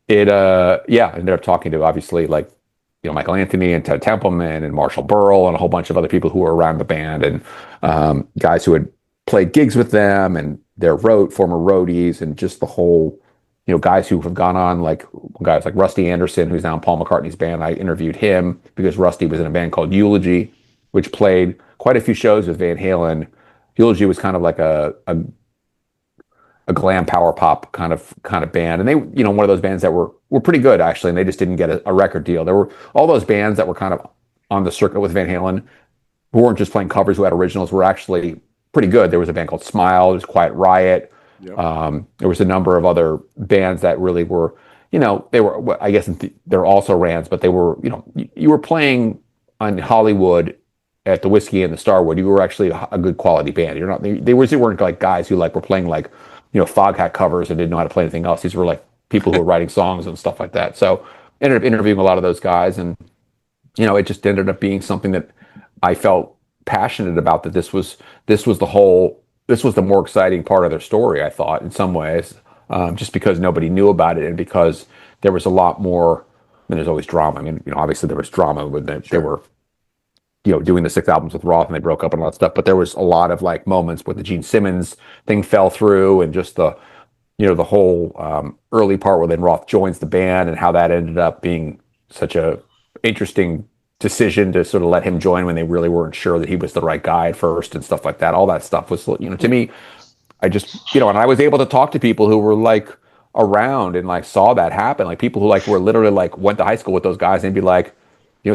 ended up talking to obviously like Michael Anthony and Ted Templeman and Marshall Burrell and a whole bunch of other people who were around the band, and guys who had played gigs with them and their former roadies, and just the whole guys who have gone on, like guys like Rusty Anderson, who's now in Paul McCartney's band. I interviewed him because Rusty was in a band called Eulogy, which played quite a few shows with Van Halen. Eulogy was kind of like a glam power pop kind of band, and they one of those bands that were pretty good actually, and they just didn't get a record deal. There were all those bands that were kind of on the circuit with Van Halen who weren't just playing covers, who had originals, were actually pretty good. There was a band called Smile, there was Quiet Riot. Yep. There was a number of other bands that really were, they were, I guess they're also Rands, but they were, you were playing on Hollywood at the Whiskey and the Starwood. You were actually a good quality band. You're not, they weren't like guys who like were playing like, Foghat covers and didn't know how to play anything else. These were like people who were writing songs and stuff like that. So I ended up interviewing a lot of those guys, and, it just ended up being something that I felt passionate about, that this was the more exciting part of their story, I thought, in some ways, just because nobody knew about it, and because there was a lot more. I mean, there's always drama. I mean, obviously there was drama when they were, doing the 6 albums with Roth, and they broke up and all that stuff. But there was a lot of like moments where the Gene Simmons thing fell through, and just the whole early part where then Roth joins the band, and how that ended up being such a interesting decision to sort of let him join when they really weren't sure that he was the right guy at first, and stuff like that. All that stuff was, to me, I just, and I was able to talk to people who were like, around and like saw that happen. Like people who like were literally like went to high school with those guys and be like,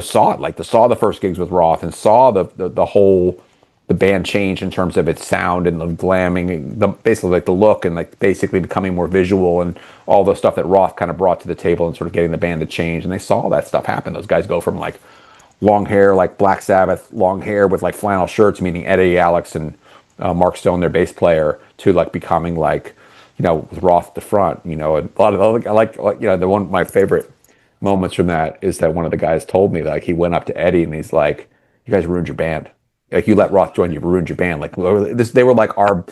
saw it, like saw the first gigs with Roth and saw the whole the band change in terms of its sound and the glamming, basically like the look and like basically becoming more visual and all the stuff that Roth kind of brought to the table and sort of getting the band to change. And they saw that stuff happen. Those guys go from like long hair, like Black Sabbath, long hair with like flannel shirts, meaning Eddie, Alex, and Mark Stone, their bass player, to like becoming like, with Roth at the front, and a lot of I like the one of my favorite moments from that is that one of the guys told me like he went up to Eddie and he's like, "You guys ruined your band. Like you let Roth join, you ruined your band. Like this, they were like our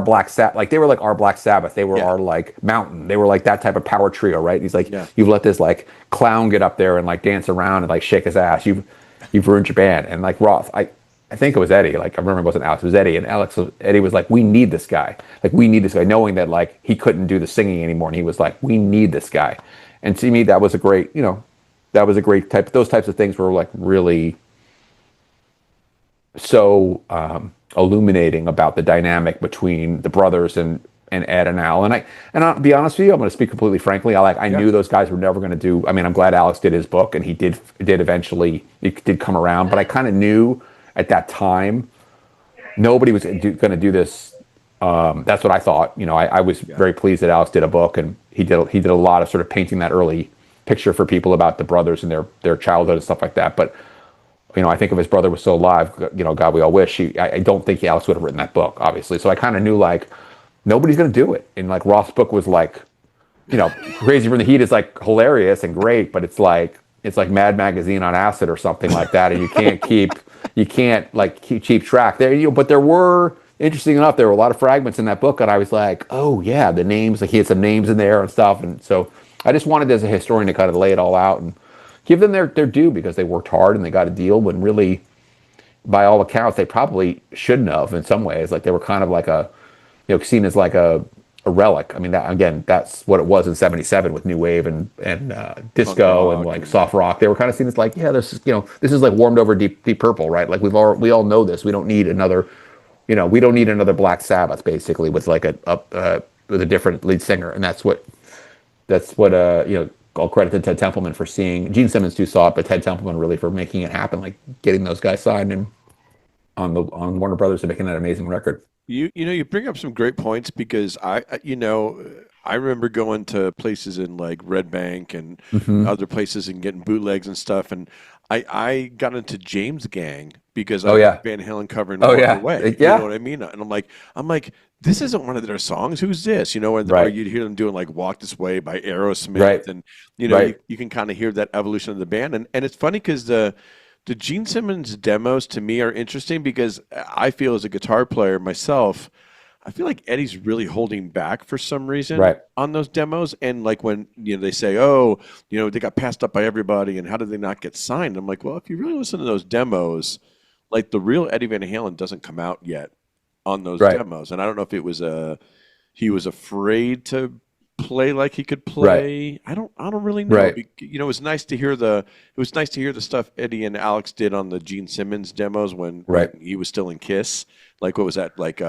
Black Sabbath. Like they were like our Black Sabbath. They were our like Mountain. They were like that type of power trio, right?" And he's like, "You've let this like clown get up there and like dance around and like shake his ass. You've ruined your band." And like Roth, I think it was Eddie. Like I remember it wasn't Alex, it was Eddie. And Eddie was like, "We need this guy. Like we need this guy," knowing that like he couldn't do the singing anymore. And he was like, "We need this guy." And to me, that was a great, that was a great type. Those types of things were like really so illuminating about the dynamic between the brothers and Ed and Al. And I'll be honest with you, I'm going to speak completely frankly. I knew those guys were never going to do. I mean, I'm glad Alex did his book, and he did eventually. It did come around, but I kind of knew at that time nobody was going to do this. That's what I thought. I was very pleased that Alex did a book, and he did a lot of sort of painting that early picture for people about the brothers and their childhood and stuff like that. But I think if his brother was still alive, God, we all wish. I don't think Alex would have written that book, obviously. So I kind of knew like nobody's going to do it. And like Roth's book was like, Crazy from the Heat is like hilarious and great, but it's like Mad Magazine on acid or something like that, and you can't keep track there. But there were, interesting enough, there were a lot of fragments in that book, and I was like, oh yeah, the names, like he had some names in there and stuff, and so I just wanted as a historian to kind of lay it all out and give them their due, because they worked hard and they got a deal when really, by all accounts, they probably shouldn't have in some ways. Like they were kind of like seen as like a relic. I mean, that's what it was in '77 with new wave and disco and like soft rock. They were kind of seen as like, this is like warmed over Deep Purple, right? Like we all know this. We don't need another, we don't need another Black Sabbath, basically, with like with a different lead singer. And that's what all credit to Ted Templeman for seeing. Gene Simmons too saw it, but Ted Templeman really for making it happen, like getting those guys signed and on Warner Brothers and making that amazing record. You bring up some great points, because I remember going to places in like Red Bank and other places and getting bootlegs and stuff, and I got into James Gang because I was Van Halen covering Walk Away. You know what I mean? And I'm like, this isn't one of their songs. Who's this? And or you'd hear them doing like Walk This Way by Aerosmith, and you can kind of hear that evolution of the band. And it's funny because the Gene Simmons demos to me are interesting, because I feel as a guitar player myself, I feel like Eddie's really holding back for some reason on those demos. And like when they say, oh, they got passed up by everybody, and how did they not get signed? I'm like, well, if you really listen to those demos, like the real Eddie Van Halen doesn't come out yet on those demos. And I don't know if it was he was afraid to play like he could play. I don't really know. It was nice to hear the stuff Eddie and Alex did on the Gene Simmons demos when he was still in Kiss. Like what was that? Like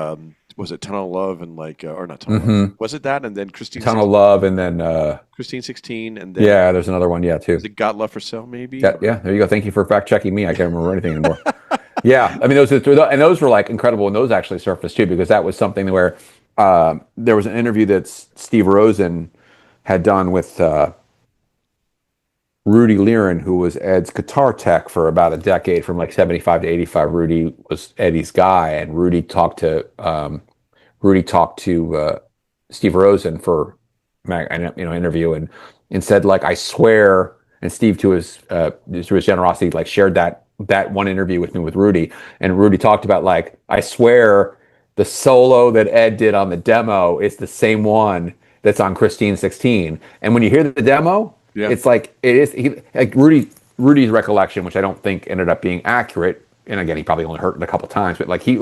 was it Tunnel of Love and like or not Tunnel of Love? Was it that? And then Christine Tunnel of Love, and then Christine 16, and then there's another one too. Is it Got Love for Sale maybe? There you go. Thank you for fact checking me. I can't remember anything anymore. I mean those were like incredible, and those actually surfaced too, because that was something where there was an interview that Steve Rosen had done with Rudy Liren, who was Ed's guitar tech for about a decade, from like 75 to 85. Rudy was Eddie's guy, and Rudy talked to Steve Rosen for an interview, and said like, I swear, and Steve to his generosity like shared that one interview with me with Rudy, and Rudy talked about like, I swear the solo that Ed did on the demo is the same one that's on Christine 16. And when you hear the demo, it's like it is like Rudy's recollection, which I don't think ended up being accurate. And again, he probably only heard it a couple times, but like he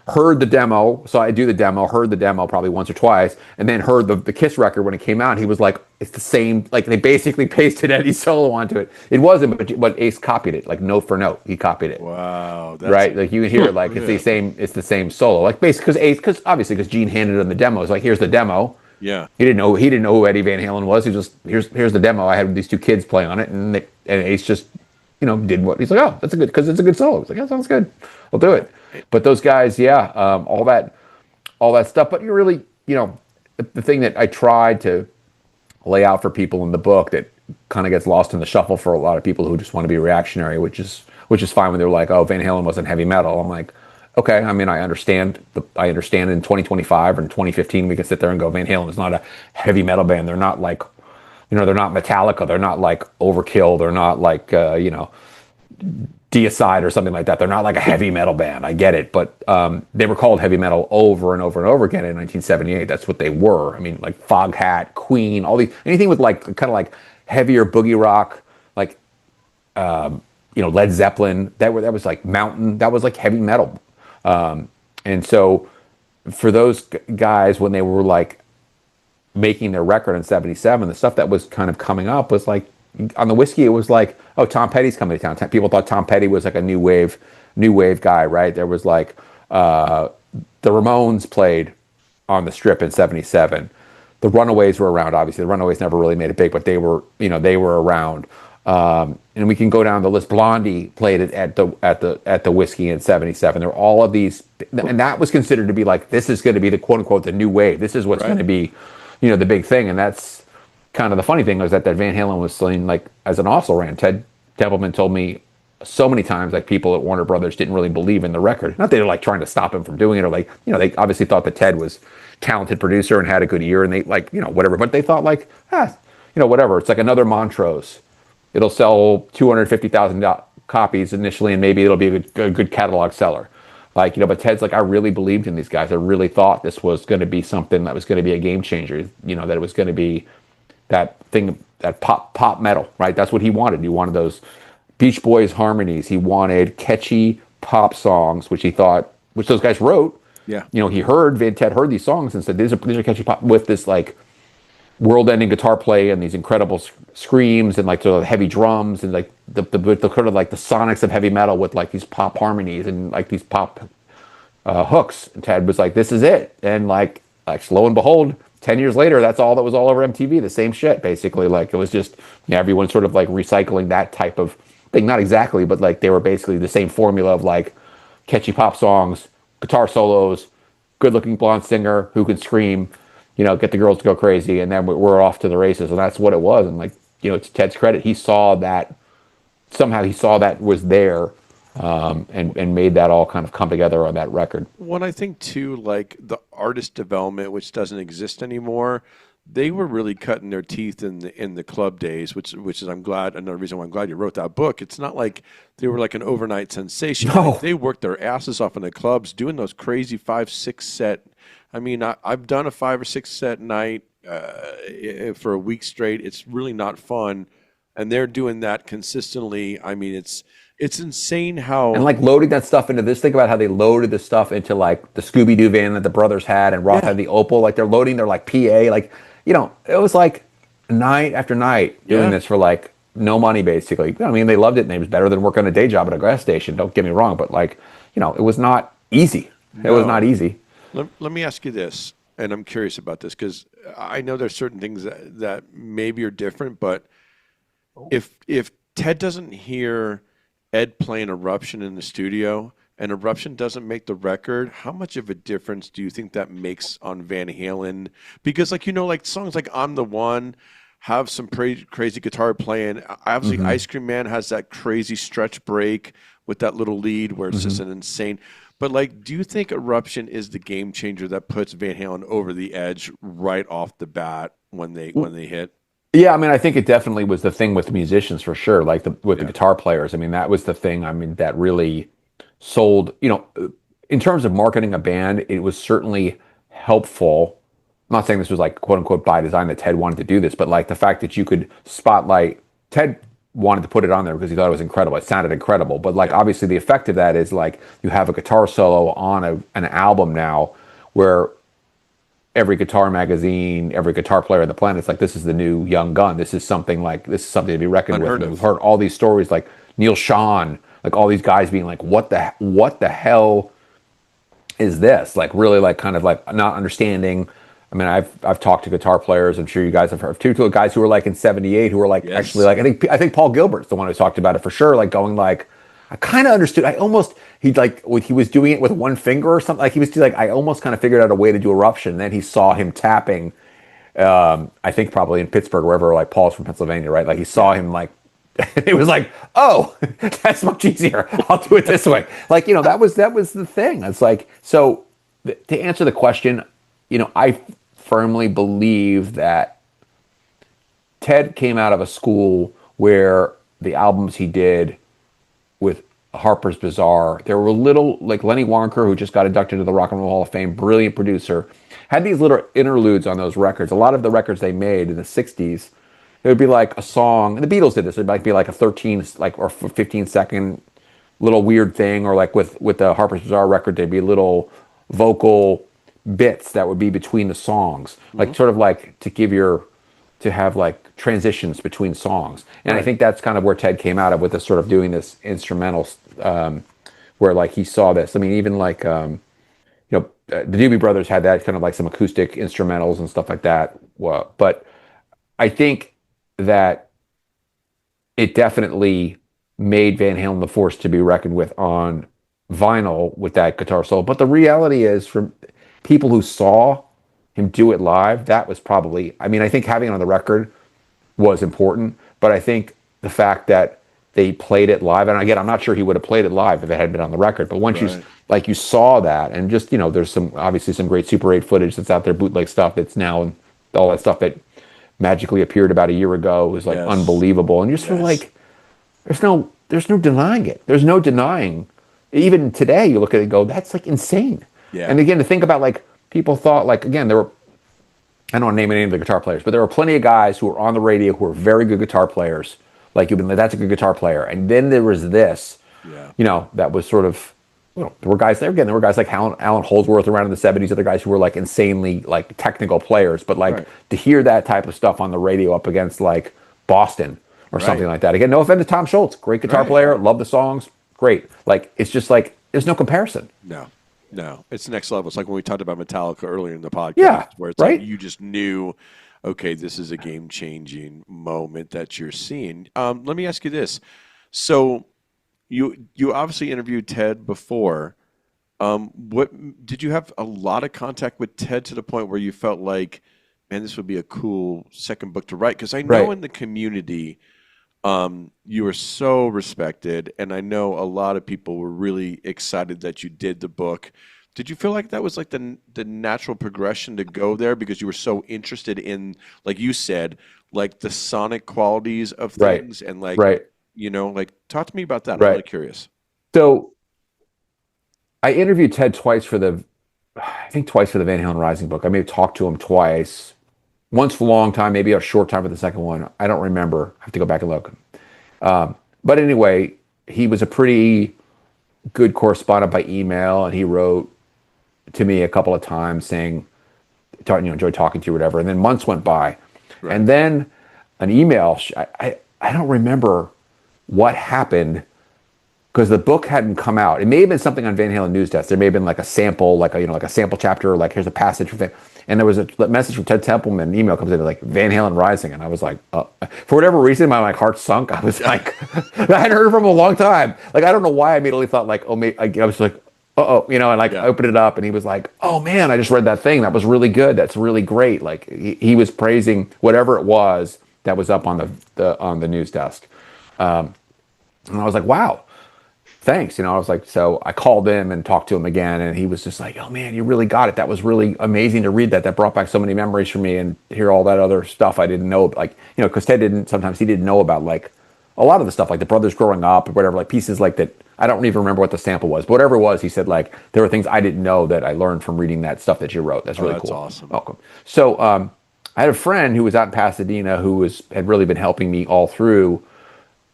heard the demo. So I do the demo, heard the demo probably once or twice, and then heard the Kiss record when it came out. And he was like, it's the same. Like they basically pasted Eddie's solo onto it. It wasn't, but Ace copied it, like note for note. He copied it. Wow. Right? Like you can hear it, like it's the same solo. Like basically because Gene handed him the demos. Like here's the demo. Yeah. He didn't know who Eddie Van Halen was. He just here's the demo. I had these two kids play on it, and Ace just did what he's like. Oh, that's a good because it's a good solo. He's like, that sounds good. We'll do it. But those guys, yeah, all that stuff. But you really, the thing that I tried to lay out for people in the book that kind of gets lost in the shuffle for a lot of people who just want to be reactionary, which is fine when they're like, oh, Van Halen wasn't heavy metal. I'm like, okay, I mean, I understand in 2025 or in 2015 we can sit there and go, Van Halen is not a heavy metal band. They're not like, they're not Metallica. They're not like Overkill. They're not like, Deicide or something like that. They're not like a heavy metal band. I get it, but they were called heavy metal over and over and over again in 1978. That's what they were. I mean, like Foghat, Queen, anything with like kind of like heavier boogie rock, like Led Zeppelin. That was like Mountain. That was like heavy metal. And so for those guys, when they were like making their record in '77, the stuff that was kind of coming up was like on the Whiskey. It was like, oh, Tom Petty's coming to town. People thought Tom Petty was like a new wave guy, right? There was like the Ramones played on the Strip in '77. The Runaways were around. Obviously, the Runaways never really made it big, but they were around. And we can go down the list. Blondie played it at the Whiskey in '77. There were all of these, and that was considered to be like, this is going to be the quote unquote the new wave. This is what's going to be, the big thing. And that's kind of the funny thing was that Van Halen was seen like as an also ran. Ted Templeman told me so many times like people at Warner Brothers didn't really believe in the record. Not that they're like trying to stop him from doing it or like, they obviously thought that Ted was a talented producer and had a good ear and they like, whatever. But they thought like, whatever. It's like another Montrose. It'll sell 250,000 copies initially, and maybe it'll be a good catalog seller. Like, but Ted's like, I really believed in these guys. I really thought this was going to be something that was going to be a game changer. That it was going to be that thing, that pop metal, right? That's what he wanted. He wanted those Beach Boys harmonies. He wanted catchy pop songs, which those guys wrote. Yeah. Ted heard these songs and said, these are catchy pop with this like world-ending guitar play and these incredible screams and like the heavy drums and like the kind of like the sonics of heavy metal with like these pop harmonies and like these pop hooks. And Ted was like, this is it. And like lo and behold, 10 years later, that's all that was all over MTV. The same shit, basically. Like it was just everyone sort of like recycling that type of thing. Not exactly, but like they were basically the same formula of like catchy pop songs, guitar solos, good-looking blonde singer who could scream, get the girls to go crazy, and then we're off to the races. And that's what it was. And like, to Ted's credit, he saw that was there, and made that all kind of come together on that record. Well, I think too, like the artist development, which doesn't exist anymore, they were really cutting their teeth in the club days, which is another reason why I'm glad you wrote that book. It's not like they were like an overnight sensation. No. Like, they worked their asses off in the clubs doing those crazy 5-6 set. I mean, I've done a 5 or 6 set night for a week straight. It's really not fun, and they're doing that consistently. I mean, it's insane how and like loading that stuff into this. Think about how they loaded the stuff into like the Scooby-Doo van that the brothers had, and Roth had the Opel. Like they're loading their like PA. Like it was like night after night doing this for like no money, basically. I mean, they loved it, and it was better than working a day job at a gas station. Don't get me wrong, but like it was not easy. It was not easy. Let me ask you this, and I'm curious about this because I know there's certain things that maybe are different, but if Ted doesn't hear Ed playing Eruption in the studio and Eruption doesn't make the record, how much of a difference do you think that makes on Van Halen? Because like songs like I'm the One have some crazy guitar playing. Obviously, Ice Cream Man has that crazy stretch break with that little lead where it's just an insane. But like, do you think Eruption is the game changer that puts Van Halen over the edge right off the bat when they hit? Yeah, I mean, I think it definitely was the thing with musicians for sure. Like with the guitar players, I mean, that was the thing. I mean, that really sold. In terms of marketing a band, it was certainly helpful. I'm not saying this was like quote unquote by design that Ted wanted to do this, but like the fact that you could spotlight Ted wanted to put it on there because he thought it was incredible. It sounded incredible. But like obviously the effect of that is like you have a guitar solo on an album now where every guitar magazine, every guitar player on the planet is like, this is the new young gun. This is something to be reckoned with. And we've heard all these stories like Neil Schon, like all these guys being like, what the hell is this? Like really like kind of like not understanding I mean, I've talked to guitar players. I'm sure you guys have heard two guys who were like in '78 who were like actually Yes. like I think Paul Gilbert's the one who talked about it for sure. Like going like I kind of understood. I almost he was doing it with one finger or something. Like he was like I almost kind of figured out a way to do eruption. And then he saw him tapping. I think probably in Pittsburgh, wherever like Paul's from Pennsylvania, right? Like he saw him like it was like, oh, that's much easier. I'll do it this way. Like, that was the thing. It's like, so to answer the question, I firmly believe that Ted came out of a school where the albums he did with Harper's Bazaar, there were little, like Lenny Waronker, who just got inducted into the Rock and Roll Hall of Fame, brilliant producer, had these little interludes on those records. A lot of the records they made in the 60s, it would be like a song, and the Beatles did this, it might be like a 13 like or 15-second little weird thing, or like with the Harper's Bazaar record, there'd be little vocal bits that would be between the songs, like sort of like to have like transitions between songs. And I think that's kind of where Ted came out of with this sort of doing this instrumental, where like he saw this. I mean, even like the Doobie Brothers had that kind of like some acoustic instrumentals and stuff like that. Well, but I think that it definitely made Van Halen the force to be reckoned with on vinyl with that guitar solo. But the reality is, from people who saw him do it live, that was probably, I mean, I think having it on the record was important, but I think the fact that they played it live, and again, I'm not sure he would have played it live if it had been on the record, but once you saw that, and just, there's obviously some great Super 8 footage that's out there, bootleg stuff that's now, and all that stuff that magically appeared about a year ago was like unbelievable. And you're sort of like, there's no denying it. There's no denying. Even today, you look at it and go, that's like insane. Yeah. And again, to think about like, people thought like, again, I don't want to name any of the guitar players, but there were plenty of guys who were on the radio who were very good guitar players. Like you've been like, that's a good guitar player. And then there was this, that was sort of, there were guys there again. There were guys like Alan Holdsworth around in the '70s. Other guys who were like insanely like technical players. But like to hear that type of stuff on the radio up against like Boston or something like that. Again, no offense to Tom Scholz, great guitar player, love the songs, great. Like it's just like there's no comparison. No, it's next level. It's like when we talked about Metallica earlier in the podcast, where it's like you just knew, okay, this is a game-changing moment that you're seeing. Let me ask you this: so you obviously interviewed Ted before. What did you have a lot of contact with Ted to the point where you felt like, man, this would be a cool second book to write? Because I know in the community, you were so respected, and I know a lot of people were really excited that you did the book. Did you feel like that was like the natural progression to go there because you were so interested in, like you said, like the sonic qualities of things and like, like talk to me about that. I'm really curious. So I interviewed Ted twice for the Van Halen Rising book. I may have talked to him twice. Once for a long time, maybe a short time for the second one. I don't remember. I have to go back and look. But anyway, he was a pretty good correspondent by email, and he wrote to me a couple of times saying, enjoyed talking to you, whatever. And then months went by. And then an email, I don't remember what happened because the book hadn't come out. It may have been something on Van Halen News Desk. There may have been like a sample, like a sample chapter, like here's a passage from it. And there was a message from Ted Templeman, an email comes in like Van Halen Rising, and I was like, for whatever reason, my like heart sunk. I was like, I hadn't heard from him a long time. Like I don't know why I immediately thought like, oh, maybe, I was like, and like I opened it up, and he was like, oh man, I just read that thing. That was really good. That's really great. Like he was praising whatever it was that was up on the news desk, and I was like, wow. Thanks. I was like, so I called him and talked to him again, and he was just like, oh man, you really got it. That was really amazing to read that. That brought back so many memories for me, and hear all that other stuff I didn't know. Like, because Ted sometimes he didn't know about like a lot of the stuff, like the brothers growing up or whatever, like pieces like that. I don't even remember what the sample was, but whatever it was, he said like, there were things I didn't know that I learned from reading that stuff that you wrote. That's really cool. That's awesome. Welcome. So, I had a friend who was out in Pasadena who had really been helping me all through,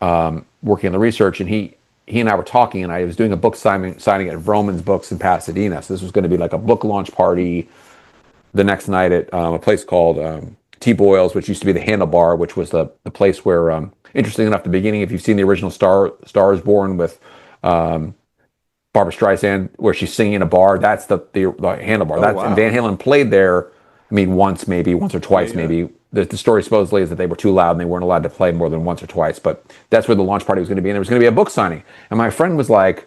working on the research, and he and I were talking, and I was doing a book signing at Vroman's Books in Pasadena. So this was going to be like a book launch party the next night at a place called T. Boyle's, which used to be the Handlebar, which was the place where, interesting enough, the beginning, if you've seen the original Star is Born with Barbara Streisand, where she's singing in a bar, that's the Handlebar. And Van Halen played there I mean, once or twice, Yeah. maybe. The story supposedly is that they were too loud and they weren't allowed to play more than once or twice. But that's where the launch party was going to be, and there was going to be a book signing. And my friend was like,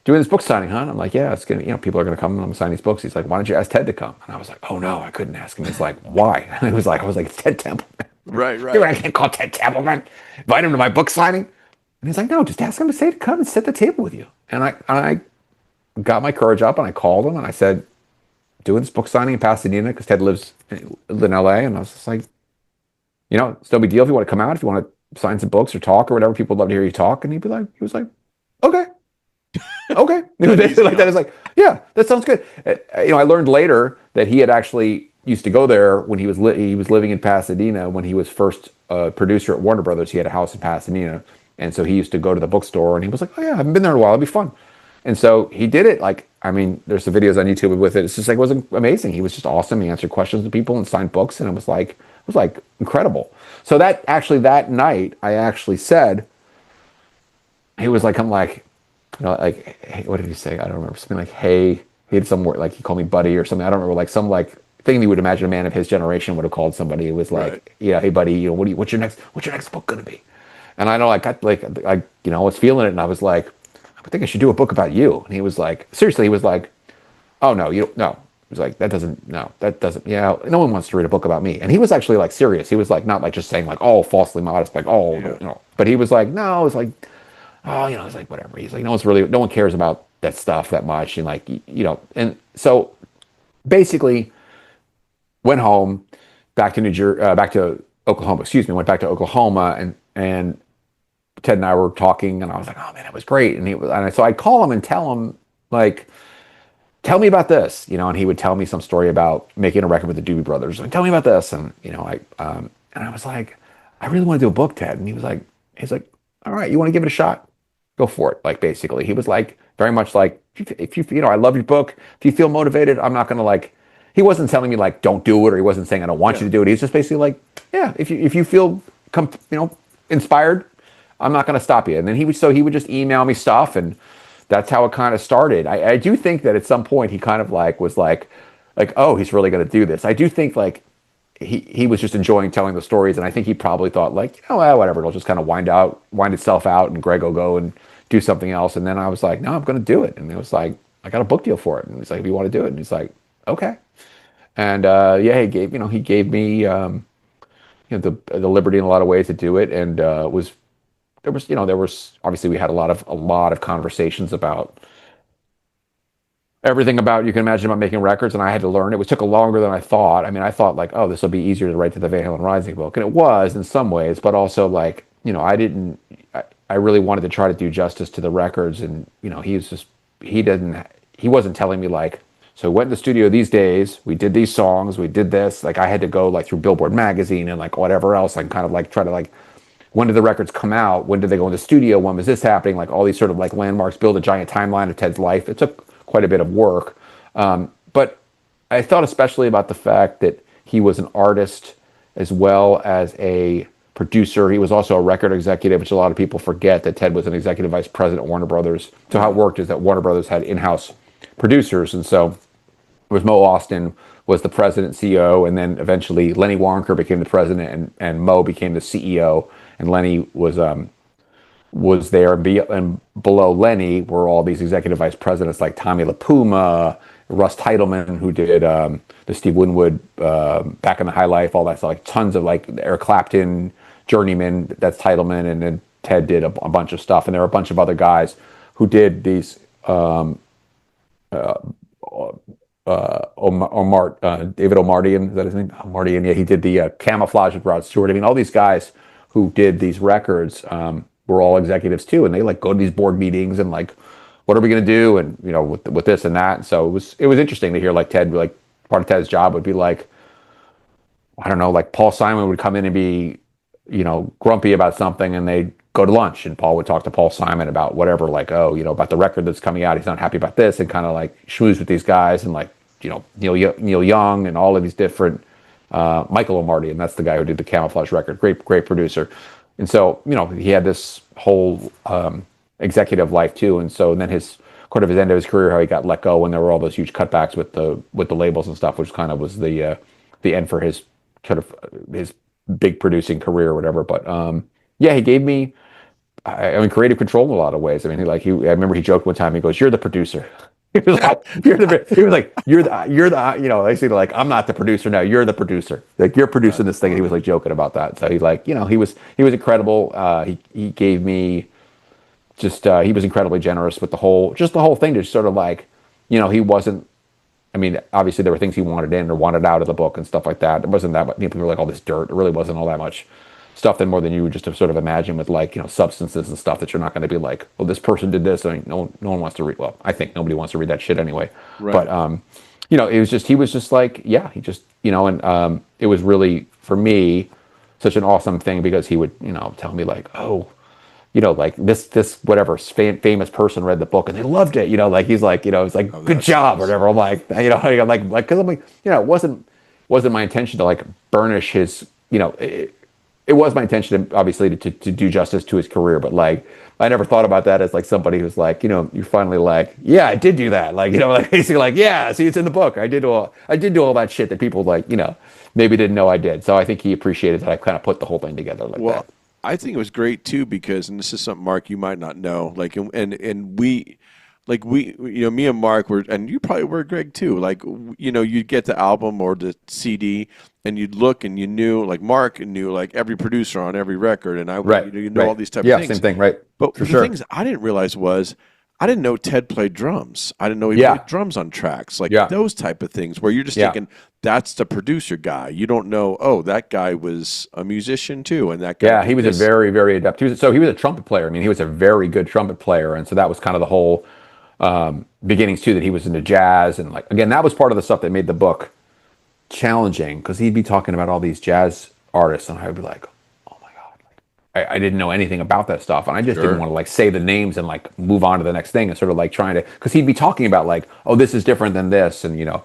"Doing this book signing, huh?" And I'm like, "Yeah, it's gonna, people are going to come and I'm going to sign these books." He's like, "Why don't you ask Ted to come?" And I was like, "Oh no, I couldn't ask him." He's like, "Why?" And I was like, "It's Ted Templeman." Right, I right. can't call Ted Templeman. Invite him to my book signing. And he's like, "No, just ask him to say to come and sit at the table with you." And I got my courage up and I called him and I said, "Doing this book signing in Pasadena because Ted lives in LA." And I was just like, "It's no big deal if you want to come out, if you want to sign some books or talk or whatever. People would love to hear you talk." And he was like, "Okay, okay." He was Easy, like huh? that. Is like, "Yeah, that sounds good." I learned later that he had actually used to go there when he was living in Pasadena when he was first producer at Warner Brothers. He had a house in Pasadena, and so he used to go to the bookstore. And he was like, "Oh yeah, I haven't been there in a while. It'll be fun." And so he did it. Like, I mean, there's some videos on YouTube with it. It's just like, it was amazing. He was just awesome. He answered questions to people and signed books, and it was like incredible. So that night, I actually said, he was like, I'm like, like, hey, what did he say? I don't remember. Something like, hey, he had some word, like he called me buddy or something. I don't remember, like some like thing you would imagine a man of his generation would have called somebody. It was Right. like, yeah, hey buddy, what's your next book gonna be? And I know I got like, I was feeling it, and I was like, I think I should do a book about you. And he was like, seriously, he was like, oh no, you don't, no. He was like, that doesn't, yeah, no one wants to read a book about me. And he was actually like serious. He was like, not like just saying like, oh, falsely modest, like, oh, Yeah. but he was like, no, it's like, oh, it's like whatever. He's like, no one cares about that stuff that much. And like, and so basically went home back to Oklahoma, excuse me, went back to Oklahoma and Ted and I were talking and I was like, oh man, it was great. So I'd call him and tell him like, tell me about this, and he would tell me some story about making a record with the Doobie Brothers. Like, tell me about this. And, and I was like, I really want to do a book, Ted. And he's like, all right, you want to give it a shot? Go for it. Like, basically, he was like, very much like, if you, I love your book. If you feel motivated, I'm not going to like, he wasn't telling me like, don't do it. Or he wasn't saying, I don't want Yeah. you to do it. He's just basically like, yeah, if you feel, inspired, I'm not going to stop you. And then he would just email me stuff, and that's how it kind of started. I do think that at some point he kind of like was like, oh, he's really going to do this. I do think like he was just enjoying telling the stories, and I think he probably thought like, whatever, it'll just kind of wind itself out, and Greg will go and do something else. And then I was like, no, I'm going to do it. And it was like, I got a book deal for it. And he's like, if you want to do it, and he's like, okay. And yeah, he gave me the liberty in a lot of ways to do it, and was there was obviously we had a lot of conversations about everything about you can imagine about making records, and I had to learn. It took longer than I thought. I mean, I thought like, oh, this will be easier to write to the Van Halen Rising book, and it was in some ways, but also like, I didn't. I really wanted to try to do justice to the records, and he wasn't telling me like, so we went in the studio these days, we did these songs, we did this. Like I had to go like through Billboard magazine and like whatever else, and kind of like try to like, when did the records come out? When did they go in the studio? When was this happening? Like all these sort of like landmarks, build a giant timeline of Ted's life. It took quite a bit of work. But I thought especially about the fact that he was an artist as well as a producer. He was also a record executive, which a lot of people forget that Ted was an executive vice president at Warner Brothers. So how it worked is that Warner Brothers had in-house producers. And so it was Mo Austin was the president CEO, and then eventually Lenny Waronker became the president, and Mo became the CEO, and Lenny was there, and below Lenny were all these executive vice presidents like Tommy LaPuma, Russ Titleman, who did the Steve Winwood Back in the High Life, all that stuff, like tons of like Eric Clapton, Journeyman, that's Titleman, and then Ted did a bunch of stuff, and there were a bunch of other guys who did these David Omardian, is that his name? Omardian, yeah, he did the Camouflage with Rod Stewart. I mean, all these guys who did these records were all executives too, and they like go to these board meetings and like, what are we going to do? And with this and that. And so it was interesting to hear like Ted, like part of Ted's job would be like, I don't know, like Paul Simon would come in and be, grumpy about something, and they'd go to lunch, and Paul would talk to Paul Simon about whatever, like, oh, about the record that's coming out. He's not happy about this, and kind of like schmooze with these guys, and like, Neil Young and all of these different, Michael Omarty, and that's the guy who did the Camouflage record. Great producer. And so, he had this whole executive life too. And so then kind of his end of his career, how he got let go when there were all those huge cutbacks with the labels and stuff, which kind of was the end for his kind of his big producing career or whatever. But yeah, he gave me, I mean, creative control in a lot of ways. I mean, I remember he joked one time. He goes, "You're the producer." He was like, "You're the," you know, basically like, "I'm not the producer now. You're the producer. Like, you're producing this thing." And he was like joking about that. So he's like, you know, he was incredible. He gave me just he was incredibly generous with the whole thing. Just sort of like, you know, he wasn't. I mean, obviously there were things he wanted in or wanted out of the book and stuff like that. It wasn't that much. People were like, all this dirt. It really wasn't all that much stuff than more than you would just have sort of imagine with, like, you know, substances and stuff that you're not going to be like, well, this person did this. I mean, no one wants to read. Well, I think nobody wants to read that shit anyway. Right. But you know, he was just like, yeah, he just, you know, and it was really for me such an awesome thing because he would, you know, tell me like, oh, you know, like this whatever famous person read the book and they loved it, you know, like he's like, you know, it's like, Oh, good that's job or nice. whatever. I'm like, you know, like because I'm like, you know, it wasn't my intention to like burnish his, you know, it was my intention to, obviously to do justice to his career, but like I never thought about that as like somebody who's like, you know, you're finally like, yeah, I did do that, like, you know, like basically like, yeah, see, it's in the book. I did do all that shit that people like, you know, maybe didn't know I did. So I think he appreciated that I kind of put the whole thing together like Well, that. I think it was great too because, and this is something Mark you might not know, like, and we, like you know, me and Mark were, and you probably were, Greg too. Like, you know, you'd get the album or the CD, and you'd look, and you knew, like Mark knew, like every producer on every record, and Right, you know right. all these type of Yeah, things. same thing, right? But For the sure. things I didn't realize was I didn't know Ted played drums. I didn't know he Yeah, played drums on tracks, like yeah, those type of things where you're just yeah. thinking that's the producer guy. You don't know, oh, that guy was a musician too, and that guy Yeah, he did was a this. very, very adept. He was a trumpet player. I mean, he was a very good trumpet player, and so that was kind of the whole beginnings too. That he was into jazz, and like again, that was part of the stuff that made the book challenging because he'd be talking about all these jazz artists, and I would be like, oh my god, like, I didn't know anything about that stuff, and I just didn't Sure. want to like say the names and like move on to the next thing, and sort of like trying to because he'd be talking about like, oh, this is different than this, and you know,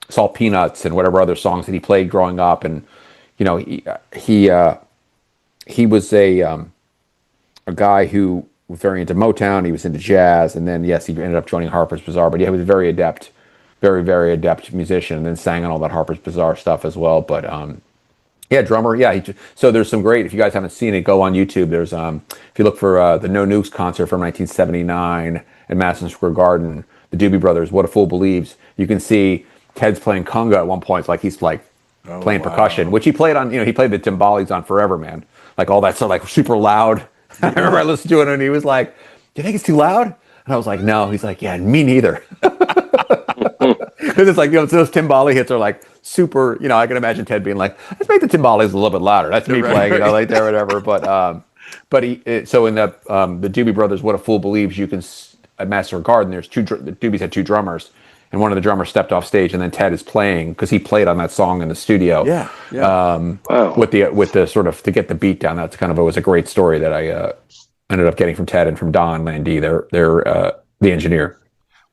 Salt Peanuts and whatever other songs that he played growing up, and you know, he was a guy who was very into Motown. He was into jazz, and then yes, he ended up joining Harper's Bazaar. But yeah, he was a very adept, very very adept musician, and then sang on all that Harper's Bazaar stuff as well. But yeah, drummer. Yeah, so there's some great. If you guys haven't seen it, go on YouTube. There's if you look for the No Nukes concert from 1979 in Madison Square Garden, the Doobie Brothers. What a Fool Believes. You can see Ted's playing conga at one point. It's like he's like Oh playing percussion, wow. which he played on. You know, he played the timbales on Forever Man, like all that stuff, like super loud. I remember I listened to it and he was like, "Do you think it's too loud?" And I was like, "No." He's like, "Yeah, me neither." Because it's like, you know, those timbale hits are like super. You know, I can imagine Ted being like, "Let's make the timbales a little bit louder." That's me Right, playing, you know, right. like there, whatever. But so in the Doobie Brothers, What a Fool Believes, you can at Master Garden. There's the Doobies had two drummers, and one of the drummers stepped off stage, and then Ted is playing because he played on that song in the studio. Yeah, yeah. Wow. With the sort of to get the beat down. That's kind of it was a great story that I ended up getting from Ted and from Don Landy, their the engineer.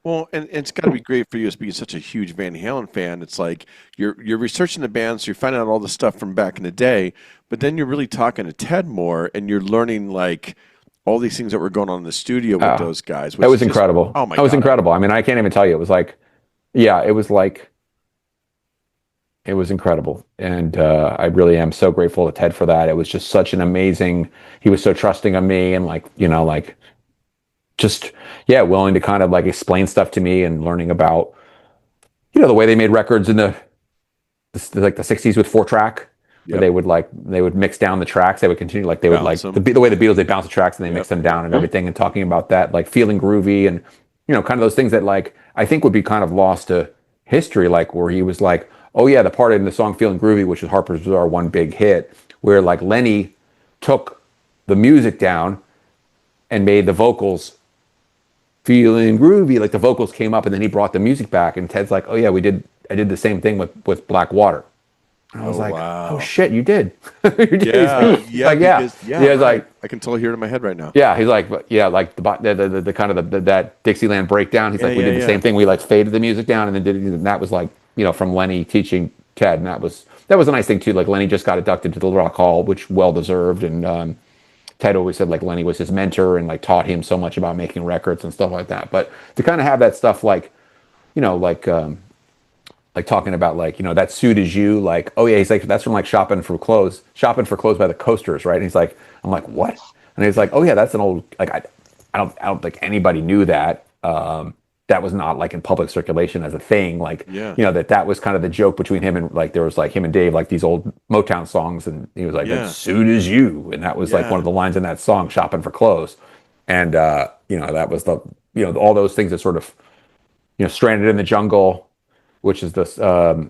Well, and it's got to be great for you as being such a huge Van Halen fan. It's like you're researching the band, so you're finding out all the stuff from back in the day, but then you're really talking to Ted more, and you're learning like all these things that were going on in the studio with those guys. That Which was is just, incredible. oh my That was god! incredible. I mean, I can't even tell you. It was like, yeah, it was like it was incredible, and I really am so grateful to Ted for that. It was just such an amazing. He was so trusting of me, and like you know, like just yeah, willing to kind of like explain stuff to me and learning about you know the way they made records in like the 60s with 4 track where Yep, they would mix down the tracks. They would continue like they would bounce like them. the way the Beatles they bounce the tracks and they Yep. mix them down and everything and talking about that like feeling groovy and you know kind of those things that like I think would be kind of lost to history, like where he was like, oh yeah, the part in the song Feeling Groovy, which was Harper's Bazaar one big hit, where like Lenny took the music down and made the vocals feeling groovy, like the vocals came up and then he brought the music back and Ted's like, oh yeah, I did the same thing with Black Water. And I was Oh like, oh wow! shit, you did. You did. Yeah, yeah, Like, yeah. because Yeah, it's right. like, I can totally hear it in my head right now. yeah, he's like, yeah, like the kind of that Dixieland breakdown. He's Yeah, like, we yeah, did the yeah. same thing. We like faded the music down and then did it. And that was like, you know, from Lenny teaching Ted. And that was a nice thing too. Like Lenny just got inducted to the Rock Hall, which well deserved. And Ted always said like Lenny was his mentor and like taught him so much about making records and stuff like that. But to kind of have that stuff like, you know, like talking about like, you know, that suit is you, like, oh yeah, he's like, that's from like shopping for clothes by the Coasters, right? And he's like, I'm like, what? And he's like, oh yeah, that's an old, like, I don't think anybody knew that. That was not like in public circulation as a thing. Like, Yeah. you know, that was kind of the joke between him and like, there was like him and Dave, like these old Motown songs. And he was like, Yeah. that suit is you. And that was like one of the lines in that song, shopping for clothes. And, you know, that was the, you know, all those things that sort of, you know, Stranded in the Jungle, which is this, that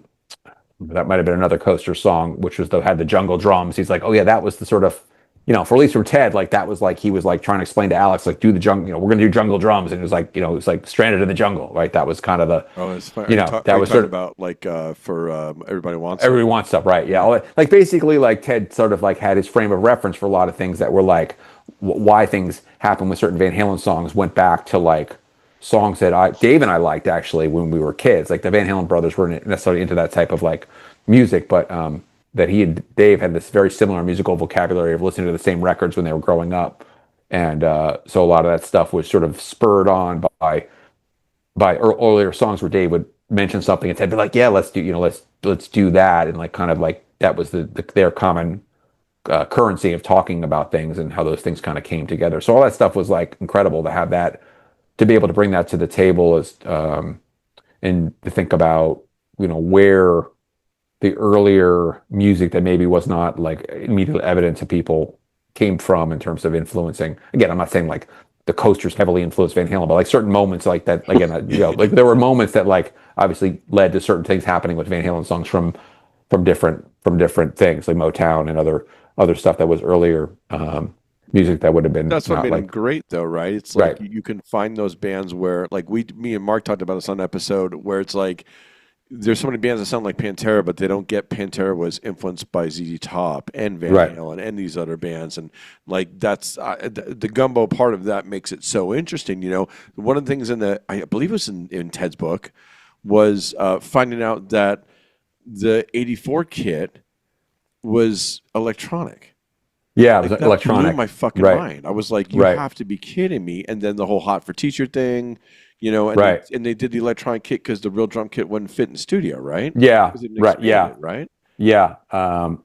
might have been another Coaster song, which was had the jungle drums. He's like, oh yeah, that was the sort of, you know, for at least from Ted, like that was like he was like trying to explain to Alex, like do the jungle, you know, we're gonna do jungle drums, and it was like, you know, it was like Stranded in the Jungle, right? That was kind of the, Oh, it's fun. you know, that was sort of about like for everybody wants stuff, right? Yeah, like basically, like Ted sort of like had his frame of reference for a lot of things that were like why things happen with certain Van Halen songs went back to like songs that Dave and I liked actually when we were kids. Like the Van Halen brothers weren't necessarily into that type of like music, but that he and Dave had this very similar musical vocabulary of listening to the same records when they were growing up, and so a lot of that stuff was sort of spurred on by earlier songs where Dave would mention something and Ted be like, yeah, let's do, you know, let's do that, and like kind of like that was their common currency of talking about things and how those things kind of came together. So all that stuff was like incredible to have that, to be able to bring that to the table as and to think about, you know, where the earlier music that maybe was not like immediately evident to people came from in terms of influencing. Again, I'm not saying like the Coasters heavily influenced Van Halen, but like certain moments like that, again, you know, like there were moments that like obviously led to certain things happening with Van Halen songs from different things like Motown and other stuff that was earlier music that would have been That's what not made like them great, though, right? It's like right. you can find those bands where, like me and Mark talked about this on an episode, where it's like there's so many bands that sound like Pantera, but they don't get Pantera was influenced by ZZ Top and Van Right. Halen and these other bands, and like that's the gumbo part of that makes it so interesting. You know, one of the things I believe it was in Ted's book was finding out that the '84 kit was electronic. Yeah, it was Like that electronic. blew my fucking Right. mind. I was like, you Right. have to be kidding me. And then the whole Hot for Teacher thing, you know, and Right. they did the electronic kit because the real drum kit wouldn't fit in the studio, right? Yeah. Because it didn't Right. expand Yeah. it, right? Yeah.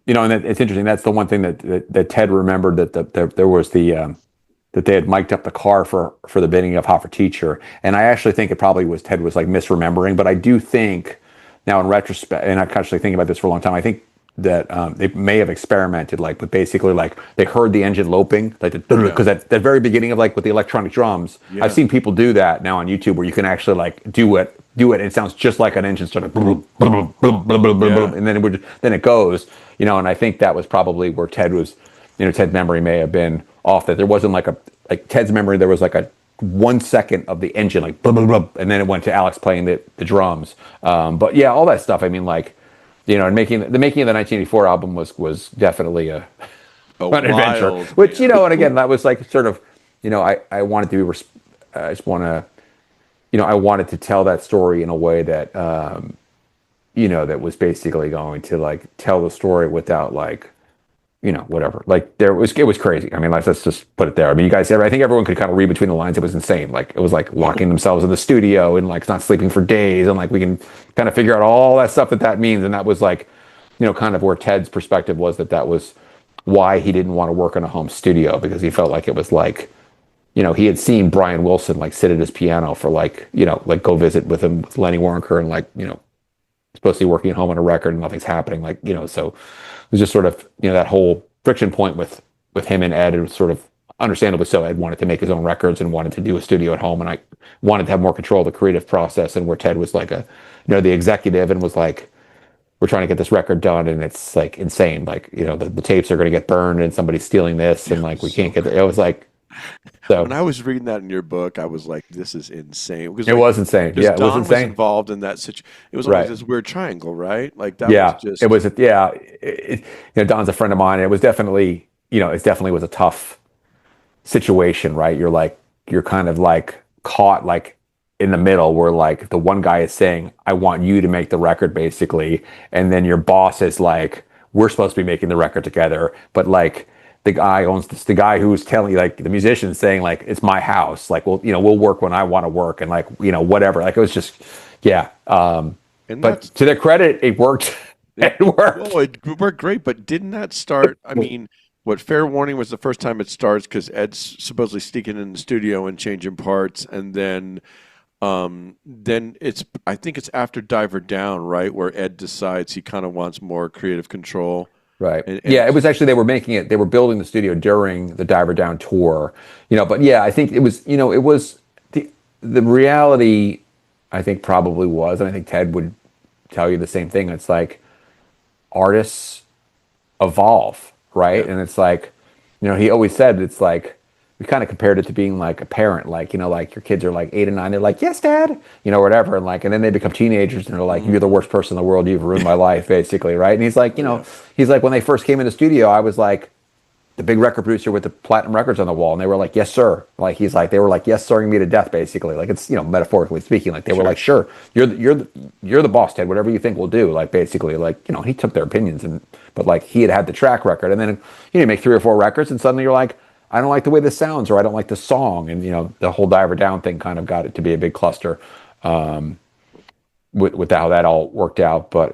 You know, and it's interesting. That's the one thing that Ted remembered, that there was that they had mic'd up the car for the beginning of Hot for Teacher. And I actually think it probably was Ted was like misremembering, but I do think now in retrospect, and I'm actually thinking about this for a long time, I think that they may have experimented like with basically like they heard the engine loping like because at the very beginning of like with the electronic drums, Yeah. I've seen people do that now on YouTube where you can actually like do it and it sounds just like an engine sort of and then it goes, you know. And I think that was probably where Ted was, you know, Ted's memory may have been off, that there wasn't like Ted's memory, there was like a 1 second of the engine like and then it went to Alex playing the drums, but yeah, all that stuff, I mean, like, you know, and making of the 1984 album was definitely an adventure. wild, Which, you know, and again, that was like sort of, you know, I wanted to be, I just want to, you know, I wanted to tell that story in a way that, you know, that was basically going to like tell the story without like, you know, whatever. Like it was crazy. I mean, let's just put it there. I mean, you guys, I think everyone could kind of read between the lines. It was insane. Like it was like locking themselves in the studio and like not sleeping for days, and like we can kind of figure out all that stuff that means. And that was like, you know, kind of where Ted's perspective was, that was why he didn't want to work in a home studio, because he felt like it was like, you know, he had seen Brian Wilson like sit at his piano for like, you know, like go visit with him with Lenny Waronker, and like, you know, supposed to be working at home on a record and nothing's happening, like, you know. So it was just sort of, you know, that whole friction point with him and Ed, and sort of understandably so. Ed wanted to make his own records and wanted to do a studio at home, and I wanted to have more control of the creative process, and where Ted was like you know, the executive, and was like, we're trying to get this record done and it's like insane, like, you know, the tapes are going to get burned and somebody's stealing this, and like we can't get it was like, so When I was reading that in your book, I was like, "This is insane." Because it was insane. Yeah, it was Don insane. involved in that situation. It was Right. like this weird triangle, right? Like that Yeah, was just. it was. Yeah, you know, Don's a friend of mine. And it was definitely, you know, it definitely was a tough situation, right? You're kind of like caught like in the middle, where like the one guy is saying, "I want you to make the record," basically, and then your boss is like, "We're supposed to be making the record together," but like the guy owns this, the guy who's telling you, like the musician saying like it's my house, like well, we'll work when I want to work, and like whatever. Like it was just yeah. And But that's to their credit, it worked. It worked. well, it worked great, but didn't that start? I mean, what Fair Warning was the first time it starts because Ed's supposedly sneaking in the studio and changing parts, and then it's I think it's after Diver Down, right, where Ed decides he kind of wants more creative control. Right. And Yeah, it was actually they were building the studio during the Diver Down tour, but yeah, I think it was, it was the reality I think probably was, and I think Ted would tell you the same thing. It's like artists evolve, right? Yeah, And it's like, he always said it's like we kind of compared it to being like a parent, like like your kids are like 8 and 9, they're like, yes, dad, whatever, and like, and then they become teenagers and they're like, you're the worst person in the world, you've ruined my life, basically, right? And he's like, yeah, he's like, when they first came in the studio, I was like the big record producer with the platinum records on the wall, and they were like, yes, sir. Like he's like, they were like, yes, sirring me to death, basically. Like it's metaphorically speaking, like they were sure. like, sure, you're the boss, Ted. Whatever you think we'll do. Like basically, like he took their opinions, but like he had the track record, and then you make 3 or 4 records, and suddenly you're like, I don't like the way this sounds, or I don't like the song, and the whole Diver Down thing kind of got it to be a big cluster, with how that all worked out. But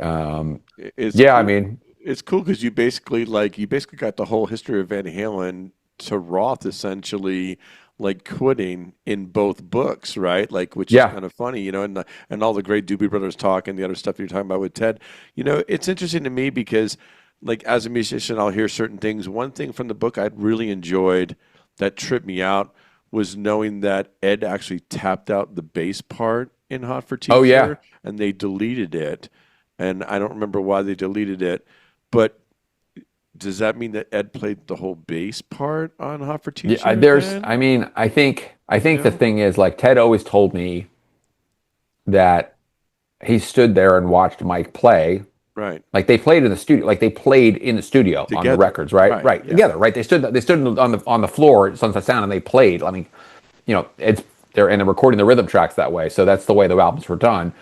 It's yeah, I cool. mean, It's cool because you basically got the whole history of Van Halen to Roth essentially like quitting in both books, right? Like, which is yeah, kind of funny, and all the great Doobie Brothers talk and the other stuff you're talking about with Ted. It's interesting to me because, like, as a musician, I'll hear certain things. One thing from the book I really enjoyed that tripped me out was knowing that Ed actually tapped out the bass part in Hot for oh yeah. Teacher and they deleted it. And I don't remember why they deleted it, but does that mean that Ed played the whole bass part on Hot for Yeah, Teacher I then? mean, I think the Yeah, thing is, like, Ted always told me that he stood there and watched Mike play. right. Like they played in the studio, like they played in the studio on the Together. records, right? Right. Right, Yeah. together, right? They stood on the floor at Sunset Sound and they played. I mean, it's they're recording the rhythm tracks that way, so that's the way the albums were done.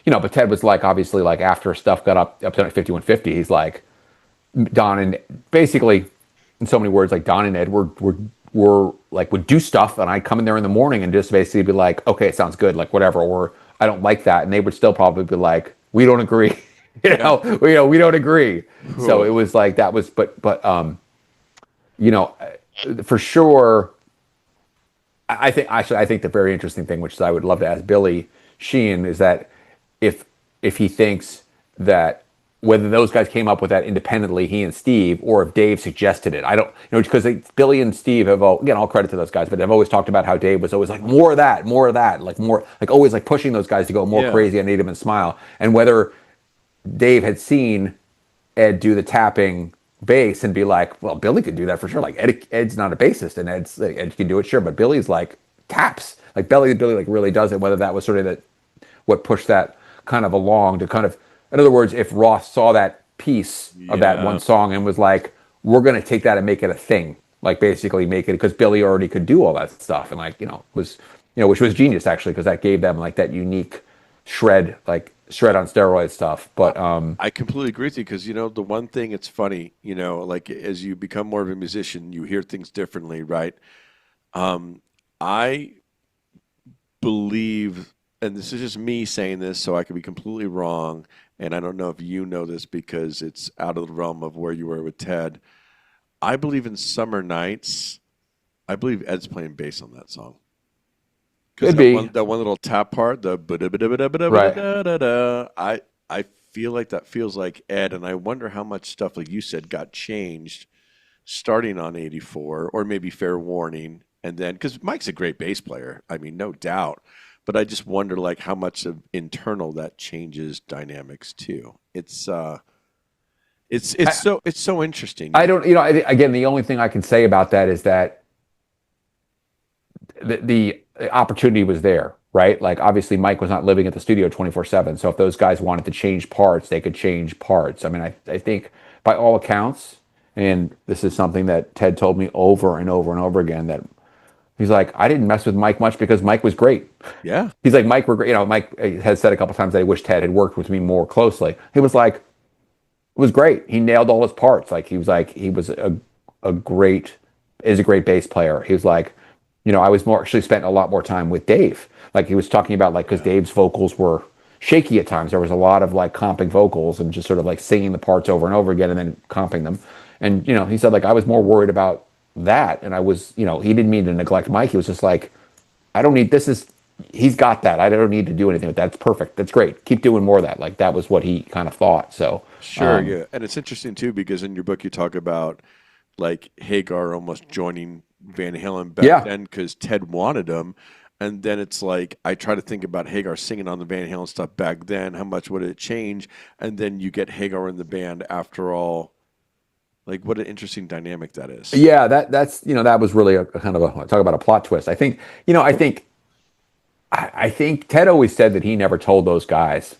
But Ted was like, obviously, like after stuff got up to 5150, he's like, Don and basically, in so many words, like Don and Ed were like would do stuff, and I'd come in there in the morning and just basically be like, okay, it sounds good, like whatever, or I don't like that, and they would still probably be like, we don't agree, Yeah. we don't agree. So Cool. it was like that was, but you know, for sure, I think actually I think the very interesting thing, which I would love to ask Billy Sheehan, is that if he thinks that whether those guys came up with that independently, he and Steve, or if Dave suggested it. I don't, because Billy and Steve have again, all credit to those guys, but they've always talked about how Dave was always like more of that, like more, like always like pushing those guys to go more Yeah. crazy on Need 'Em and Smile, and whether Dave had seen Ed do the tapping bass and be like, well, Billy could do that for sure. Like Ed's not a bassist, and Ed can do it, sure, but Billy's like taps, like Billy like really does it. Whether that was sort of that what pushed that kind of along to kind of, in other words, if Roth saw that piece of that Yeah. one song and was like, we're going to take that and make it a thing, like basically make it, because Billy already could do all that stuff, and like was which was genius actually, because that gave them like that unique shred on steroid stuff. But I completely agree with you because the one thing it's funny, like as you become more of a musician, you hear things differently, right? I believe, and this is just me saying this, so I could be completely wrong, and I don't know if you know this because it's out of the realm of where you were with Ted. I believe in Summer Nights. I believe Ed's playing bass on that song. Because could that be one that one little tap part, the right. ba-da-ba-da-ba-da-ba-da-da-da, I feel like that feels like Ed, and I wonder how much stuff, like you said, got changed starting on 84, or maybe Fair Warning, and then because Mike's a great bass player, I mean, no doubt, but I just wonder like how much of internal that changes dynamics too. I, It's so interesting, I don't, again, the only thing I can say about that is that the opportunity was there, right? Like obviously Mike was not living at the studio 24/7. So if those guys wanted to change parts, they could change parts. I mean, I think by all accounts, and this is something that Ted told me over and over and over again, that he's like, I didn't mess with Mike much because Mike was great. Yeah, He's like, Mike, Mike has said a couple times that he wished Ted had worked with me more closely. He was like, it was great. He nailed all his parts. Like he was is a great bass player. He was like, I was more actually spent a lot more time with Dave. Like he was talking about like because Dave's vocals were shaky at times. There was a lot of like comping vocals and just sort of like singing the parts over and over again and then comping them. And he said like I was more worried about that, and I was he didn't mean to neglect Mike. He was just like, I don't need this is he's got that. I don't need to do anything with that. That's perfect. That's great. Keep doing more of that. Like that was what he kind of thought. So Sure, yeah. And it's interesting too because in your book you talk about like Hagar almost joining Van Halen back then because Ted wanted him. And then it's like I try to think about Hagar singing on the Van Halen stuff back then. How much would it change? And then you get Hagar in the band after all. Like what an interesting dynamic that is. Yeah, that's that was really a kind of a talk about a plot twist. I think I think Ted always said that he never told those guys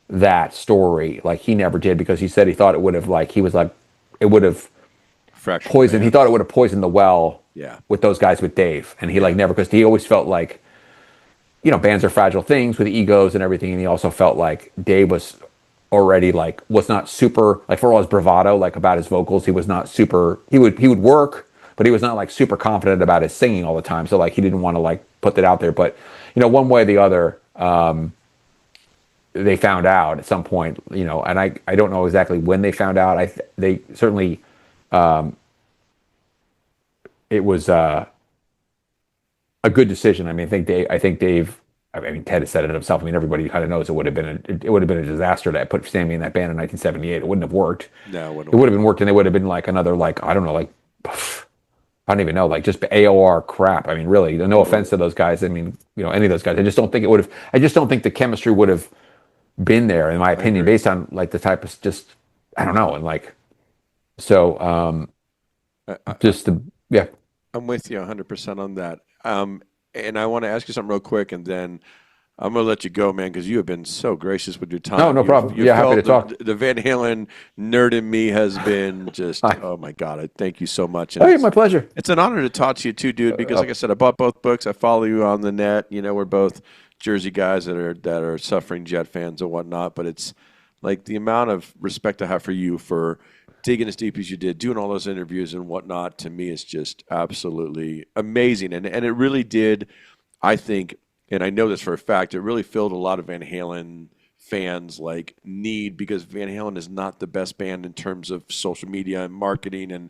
that story. Like he never did because he said he thought it would have like he was like it would have Fractured poisoned. He bands. thought it would have poisoned the well. Yeah. With those guys with Dave, and he like never because he always felt like bands are fragile things with egos and everything, and he also felt like Dave was already like was not super like for all his bravado like about his vocals he was not super he would work but he was not like super confident about his singing all the time, so like he didn't want to like put that out there, but one way or the other they found out at some point, and I don't know exactly when they found out. They certainly it was a good decision. I mean, I think Dave. I mean, Ted has said it himself. I mean, everybody kind of knows it would have been a disaster to put Sammy in that band in 1978. It wouldn't have worked. No, it would have been worked, and they would have been like another like I don't know like I don't even know like just AOR crap. I mean, really, no offense to those guys. I mean, any of those guys. I just don't think it would have. I just don't think the chemistry would have been there, in my opinion, based on like the type of just I don't know, and like so just the yeah. I'm with you 100% on that. And I want to ask you something real quick, and then I'm going to let you go, man, because you have been so gracious with your time. No problem. You've Happy to talk. The Van Halen nerd in me has been just, oh my God, I thank you so much. And my pleasure. It's an honor to talk to you too, dude, because like I said, I bought both books. I follow you on the net. We're both Jersey guys that are suffering Jet fans and whatnot, but it's like the amount of respect I have for you for digging as deep as you did, doing all those interviews and whatnot, to me is just absolutely amazing. And it really did, I think, and I know this for a fact, it really filled a lot of Van Halen fans like need, because Van Halen is not the best band in terms of social media and marketing, and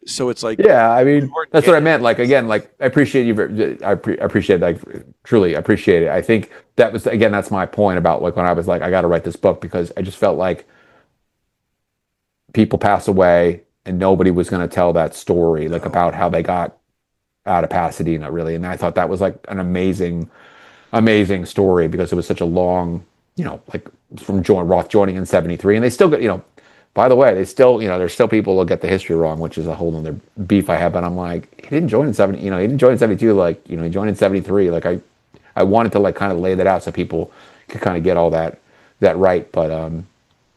so it's like I mean that's what I meant. Like again, like I appreciate you. I appreciate like truly appreciate it. I think that was again that's my point about like when I was like I got to write this book because I just felt like people pass away and nobody was going to tell that story like about how they got out of Pasadena really, and I thought that was like an amazing story because it was such a long like from Roth joining in 73, and they still get by the way they still there's still people who get the history wrong, which is a whole other beef I have, but I'm like he didn't join in 70 he didn't join in 72 like he joined in 73. Like I wanted to like kind of lay that out so people could kind of get all that right, but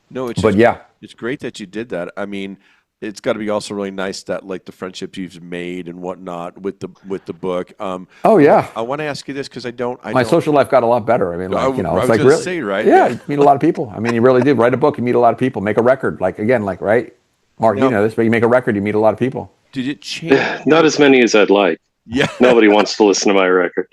no, it's great that you did that. I mean, it's got to be also really nice that like the friendships you've made and whatnot with the book. Oh yeah. I want to ask you this because my social life got a lot better. I mean, like I was it's like gonna really, say, right? Yeah, you meet a lot of people. I mean, you really do. Write a book, you meet a lot of people. Make a record, like again, like right, Mark, you know this, but you make a record, you meet a lot of people. Did it change? Not as many as I'd like. Yeah. Nobody wants to listen to my record.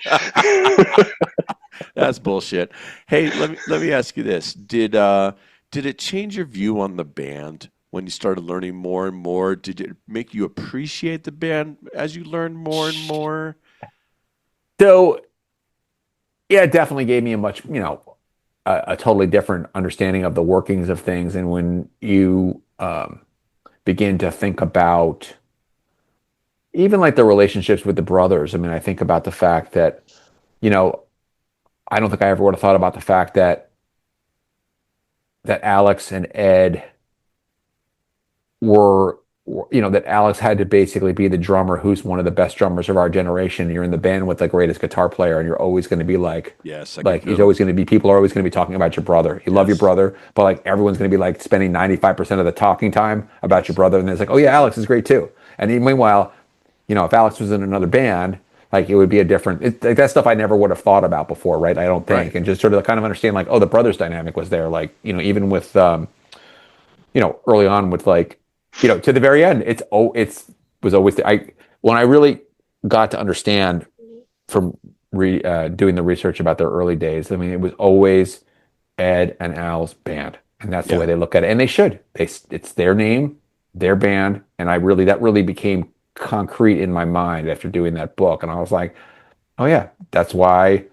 That's bullshit. Hey, let me ask you this: Did it change your view on the band when you started learning more and more? Did it make you appreciate the band as you learned more and more? So, yeah, it definitely gave me a much, a totally different understanding of the workings of things. And when you begin to think about even like the relationships with the brothers, I mean, I think about the fact that, I don't think I ever would have thought about the fact that Alex and Ed were that Alex had to basically be the drummer who's one of the best drummers of our generation. You're in the band with the greatest guitar player, and you're always going to be like, he's always going to be, people are always going to be talking about your brother. You love your brother, but like everyone's going to be like spending 95% of the talking time about your brother. And it's like, oh yeah, Alex is great too. And meanwhile, if Alex was in another band, like it would be a different, like that stuff I never would have thought about before, right? I don't think. Right. And just sort of kind of understand like, oh, the brothers dynamic was there. Like, even with, early on with like, to the very end, it's was always when I really got to understand from doing the research about their early days. I mean, it was always Ed and Al's band, and that's the Yeah. way they look at it. And they should. It's their name, their band, and that really became concrete in my mind after doing that book. And I was like, oh yeah, that's why,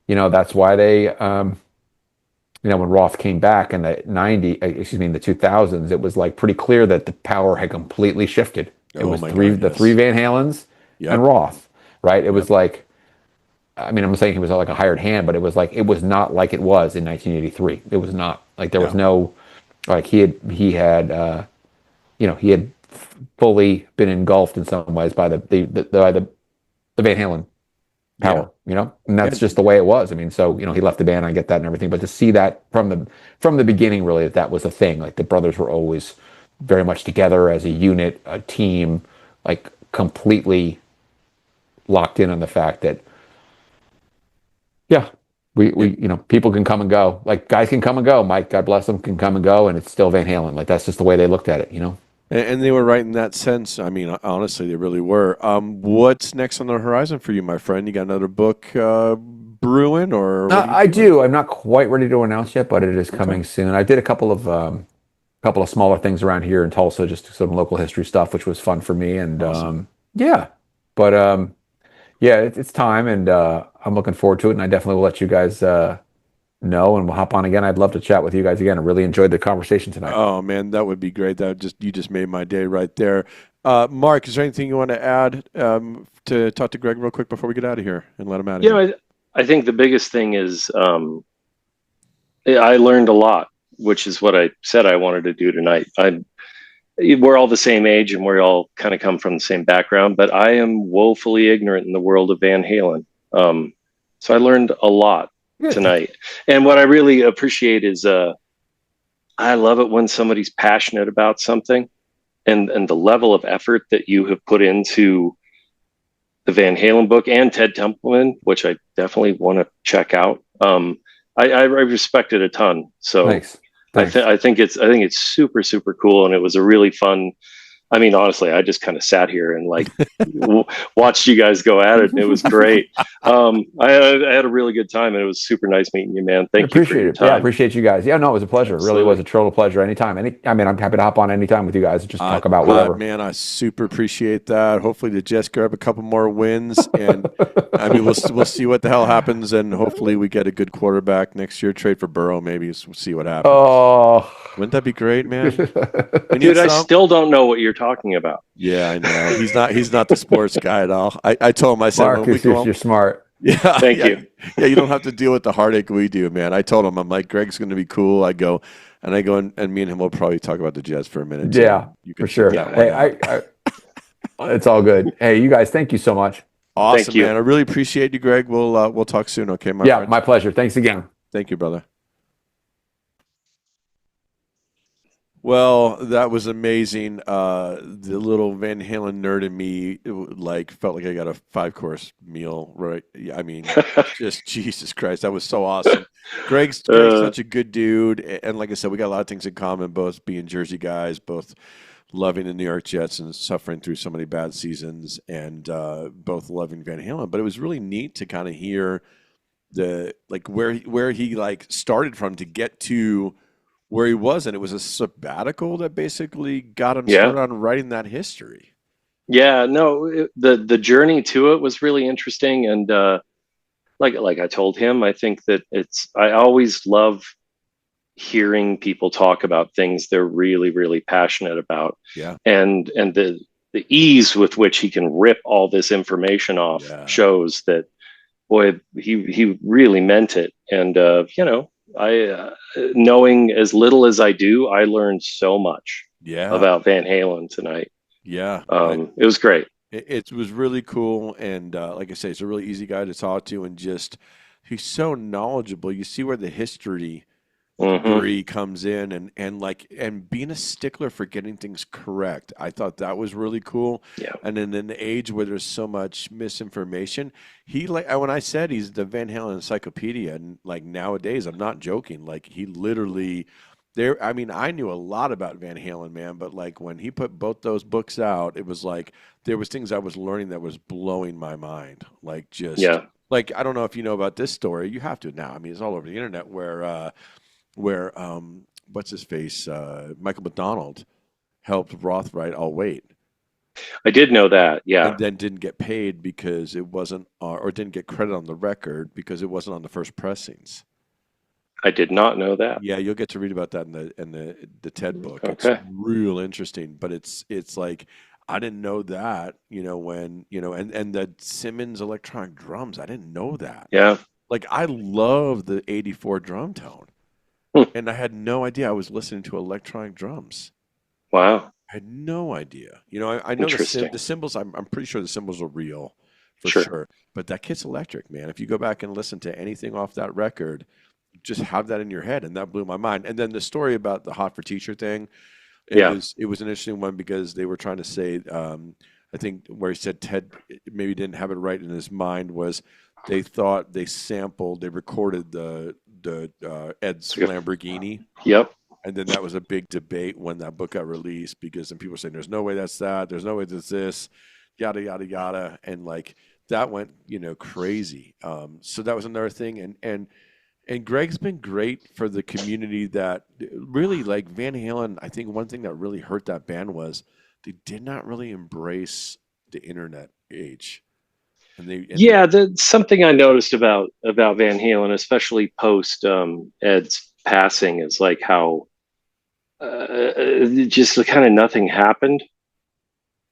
that's why they, when Roth came back in the in the 2000s, it was like pretty clear that the power had completely shifted. It Oh was my God, the three yes. Van Halens and Yep. Roth, right? It Yep. was like, I mean, I'm saying he was like a hired hand, but it was not like it was in 1983. It was not like there was Yeah. no, like he had fully been engulfed in some ways by the Van Halen Yeah. power, and Yeah. that's just the way it was. I mean, so he left the band, I get that and everything, but to see that from the beginning, really, that was a thing. Like the brothers were always very much together as a unit, a team, like completely locked in on the fact that, yeah, Yeah. people can come and go. Like guys can come and go. Mike, God bless him, can come and go, and it's still Van Halen. Like that's just the way they looked at it. And they were right in that sense. I mean, honestly, they really were. What's next on the horizon for you, my friend? You got another book brewing, or what are you I doing? do. I'm not quite ready to announce yet, but it is Okay. coming soon. I did a couple of smaller things around here in Tulsa, just some local history stuff, which was fun for me. And Awesome. yeah, but yeah, it's time, and I'm looking forward to it. And I definitely will let you guys know, and we'll hop on again. I'd love to chat with you guys again. I really enjoyed the conversation tonight. Oh man, that would be great. You just made my day right there. Mark, is there anything you want to add to talk to Greg real quick before we get out of here and let him out of You here? know, I think the biggest thing is I learned a lot, which is what I said I wanted to do tonight. We're all the same age and we all kind of come from the same background, but I am woefully ignorant in the world of Van Halen. So I learned a lot Good. tonight. And what I really appreciate is I love it when somebody's passionate about something, and the level of effort that you have put into the Van Halen book and Ted Templeman, which I definitely want to check out. I respect it a ton. So Thanks. Thanks. I think it's super super cool, and it was a really fun. I mean, honestly, I just kind of sat here and like watched you guys go at it, and it was great. I had a really good time, and it was super nice meeting you, man. I Thank you for appreciate your it. Yeah, I time. appreciate you guys. Yeah, no, it was a pleasure. It really was Absolutely. a total pleasure. Anytime. I mean, I'm happy to hop on anytime with you guys and just talk about whatever. Man, I super appreciate that. Hopefully, the Jets grab a couple more wins, and I mean, we'll see what the hell happens, and hopefully, we get a good quarterback next year. Trade for Burrow, maybe. We'll see what happens. Oh. Wouldn't that be great, man? We need Dude, I some. still don't know what you're talking about. Yeah, I know. He's not the sports guy at all. I told him, I said, when we Marcus, go home, you're smart. yeah, Thank yeah, you. yeah, you don't have to deal with the heartache we do, man. I told him, I'm like, Greg's going to be cool. I go, and me and him will probably talk about the Jets for a minute too. Yeah, You for can sit sure. that Hey, one out. it's all good. Hey, you guys, thank you so much. Awesome, Thank you. man. I really appreciate you, Greg. We'll talk soon, okay, my Yeah, friend? my pleasure. Thanks again. Thank you, brother. Well, that was amazing. The little Van Halen nerd in me, felt like I got a 5-course meal, right? Yeah, I mean, just Jesus Christ, that was so awesome. Greg's such a good dude, and like I said, we got a lot of things in common, both being Jersey guys, both loving the New York Jets and suffering through so many bad seasons, and both loving Van Halen. But it was really neat to kind of hear where he started from to get to where he was, and it was a sabbatical that basically got him Yeah. started on writing that history. Yeah, no, the journey to it was really interesting, and like I told him, I think that I always love hearing people talk about things they're really really passionate about, Yeah, and the ease with which he can rip all this information off yeah, shows that boy he really meant it, and I knowing as little as I do, I learned so much yeah, about Van Halen tonight. yeah. It was great. It was really cool, and like I say, it's a really easy guy to talk to, and just he's so knowledgeable. You see where the history Hmm. degree comes in, and being a stickler for getting things correct. I thought that was really cool. Yeah. And in an age where there's so much misinformation, when I said he's the Van Halen encyclopedia, and like nowadays, I'm not joking. Like he literally there, I mean, I knew a lot about Van Halen, man, but like when he put both those books out, it was like there was things I was learning that was blowing my mind. Like just Yeah, like I don't know if you know about this story. You have to now. I mean, it's all over the internet where what's his face? Michael McDonald helped Roth write "I'll Wait," I did know that. and Yeah, then didn't get paid because it wasn't, or didn't get credit on the record because it wasn't on the first pressings. I did not know that. Yeah, you'll get to read about that in the TED book. It's Okay. real interesting, but it's like I didn't know that, when, and the Simmons electronic drums, I didn't know that. Yeah. Like I love the 84 drum tone, Hmm. and I had no idea I was listening to electronic drums. Wow. I had no idea. I know Interesting. the cymbals. I'm pretty sure the cymbals are real, for Sure. sure. But that kit's electric, man. If you go back and listen to anything off that record, just have that in your head, and that blew my mind. And then the story about the Hot for Teacher thing, Yeah. it was an interesting one because they were trying to say, I think where he said Ted maybe didn't have it right in his mind was they thought they recorded the Ed's Lamborghini, Yep. and then that was a big debate when that book got released because then people were saying there's no way that's that, there's no way that's this, yada yada yada, and like that went crazy. So that was another thing, and Greg's been great for the community that really like Van Halen. I think one thing that really hurt that band was they did not really embrace the internet age, and they Yeah, something I noticed about Van Halen, especially post Ed's passing, is like how just kind of nothing happened,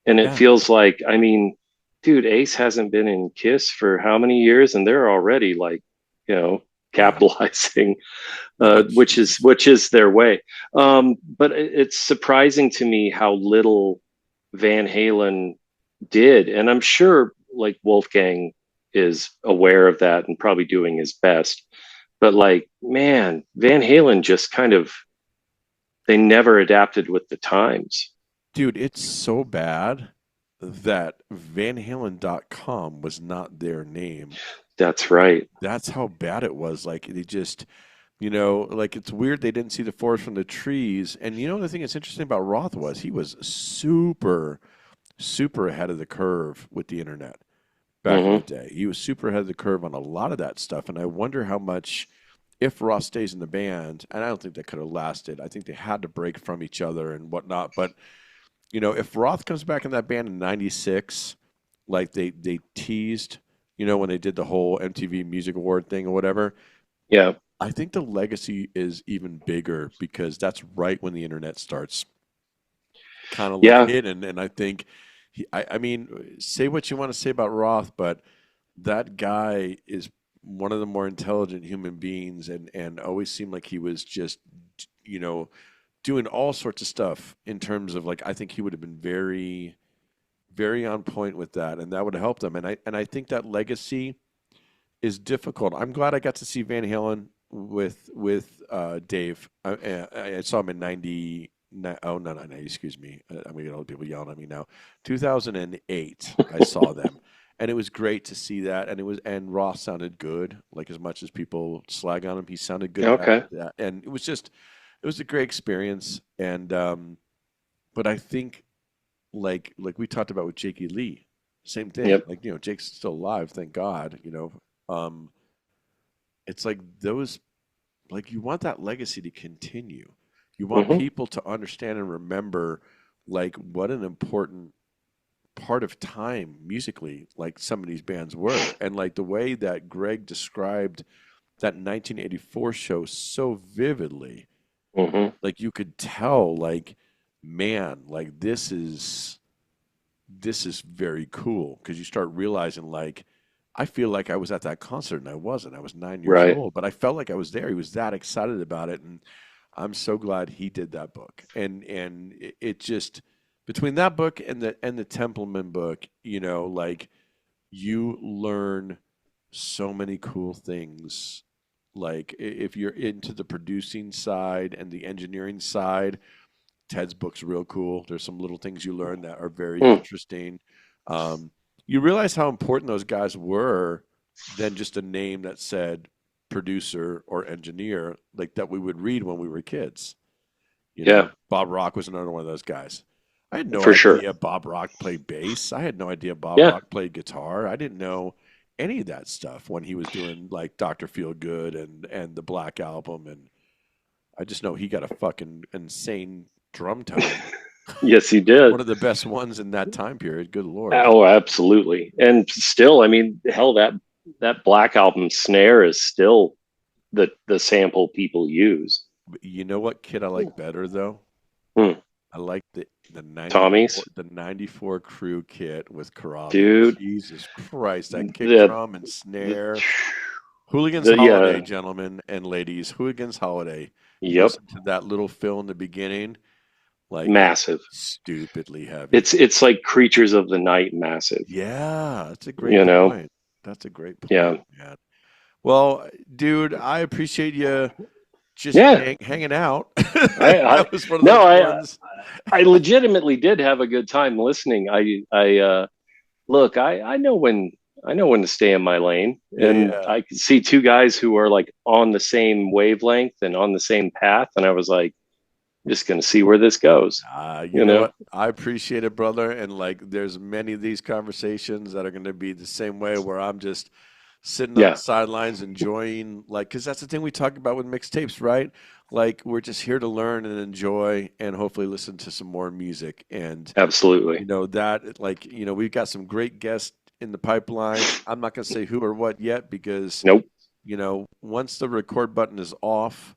and it yeah, feels like, I mean, dude, Ace hasn't been in Kiss for how many years, and they're already like, you know, yeah, capitalizing, oh which is jeez, their way. But it's surprising to me how little Van Halen did, and I'm sure like Wolfgang is aware of that and probably doing his best. But like, man, Van Halen just kind of, they never adapted with the times. dude, it's so bad that VanHalen.com was not their name. That's right. That's how bad it was. Like they just, like it's weird they didn't see the forest from the trees. And the thing that's interesting about Roth was he was super, super ahead of the curve with the internet back in the Hmm. day. He was super ahead of the curve on a lot of that stuff. And I wonder how much, if Roth stays in the band, and I don't think that could have lasted. I think they had to break from each other and whatnot. But if Roth comes back in that band in '96, like they teased, when they did the whole MTV Music Award thing or whatever, Yeah. I think the legacy is even bigger because that's right when the internet starts kind of like Yeah. hitting. And I think, I mean, say what you want to say about Roth, but that guy is one of the more intelligent human beings, and always seemed like he was just, you know, doing all sorts of stuff in terms of like I think he would have been very, very on point with that, and that would have helped him. And I think that legacy is difficult. I'm glad I got to see Van Halen with Dave. I saw him in '90. Oh no, no, no! Excuse me. I'm gonna get all the people yelling at me now. 2008, I saw them, and it was great to see that. And Ross sounded good. Like as much as people slag on him, he sounded good. Okay. And it was a great experience. And but I think like we talked about with Jakey Lee, same thing. Yep. Like Jake's still alive, thank God. Um, it's like those like you want that legacy to continue. You want Hmm. people to understand and remember like what an important part of time musically like some of these bands were, and like the way that Greg described that 1984 show so vividly, Hmm. like you could tell like man, like this is very cool because you start realizing like I feel like I was at that concert and I wasn't. I was 9 years Right. old, but I felt like I was there. He was that excited about it, and I'm so glad he did that book. And it just between that book and the Templeman book, like you learn so many cool things. Like if you're into the producing side and the engineering side, Ted's book's real cool. There's some little things you learn that are very Hmm. interesting. Um, you realize how important those guys were than just a name that said producer or engineer, like that we would read when we were kids. Yeah, Bob Rock was another one of those guys. I had no for sure. idea Bob Rock played bass. I had no idea Bob Yeah. Rock played guitar. I didn't know any of that stuff when he was doing like Dr. Feelgood and the Black Album, and I just know he got a fucking insane drum tone. Yes, he did. One of the best ones in that time period. Good Lord. Oh, absolutely. And still, I mean, hell, that Black Album snare is still the sample people use. You know what kid I like better though? Hmm. I like the 94 Tommy's, the 94 crew kit with Karabi. dude. Jesus Christ, that kick The, drum and the, snare. Hooligans the Holiday, yeah. gentlemen and ladies. Hooligans Holiday. You Yep. listen to that little fill in the beginning, like Massive. stupidly heavy. It's like Creatures of the Night massive. Yeah, that's a great You know? point. That's a great Yeah. point, man. Well, dude, I appreciate you just Yeah. hanging out. I That was one of no, those ones. I legitimately did have a good time listening. I look, I know when to stay in my lane, Yeah, and yeah. I could see two guys who are like on the same wavelength and on the same path, and I was like, I'm just gonna see where this goes. You You know know? what? I appreciate it, brother. And like, there's many of these conversations that are going to be the same way, where I'm just sitting on the Yeah, sidelines enjoying, like, because that's the thing we talk about with mixtapes, right? Like, we're just here to learn and enjoy, and hopefully listen to some more music. And absolutely. that, like, we've got some great guests in the pipeline. I'm not going to say who or what yet, because Nope. once the record button is off,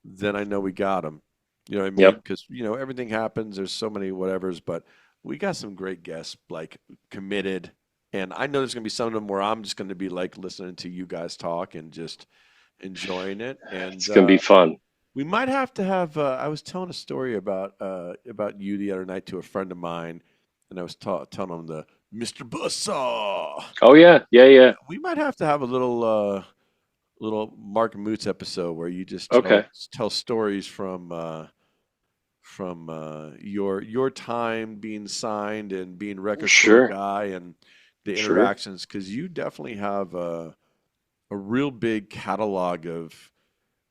then I know we got them. You know what I mean? Yep. Because everything happens. There's so many whatevers, but we got some great guests, like committed, and I know there's gonna be some of them where I'm just gonna be like listening to you guys talk and just enjoying it. And It's gonna be fun. we might have to have. I was telling a story about you the other night to a friend of mine, and I was telling him the Mr. Buzzsaw. Oh yeah, yeah, yeah. We might have to have a little Mark Moots episode where you just Okay. tell stories from your time being signed and being record store Sure, guy and the sure. interactions, because you definitely have a real big catalog of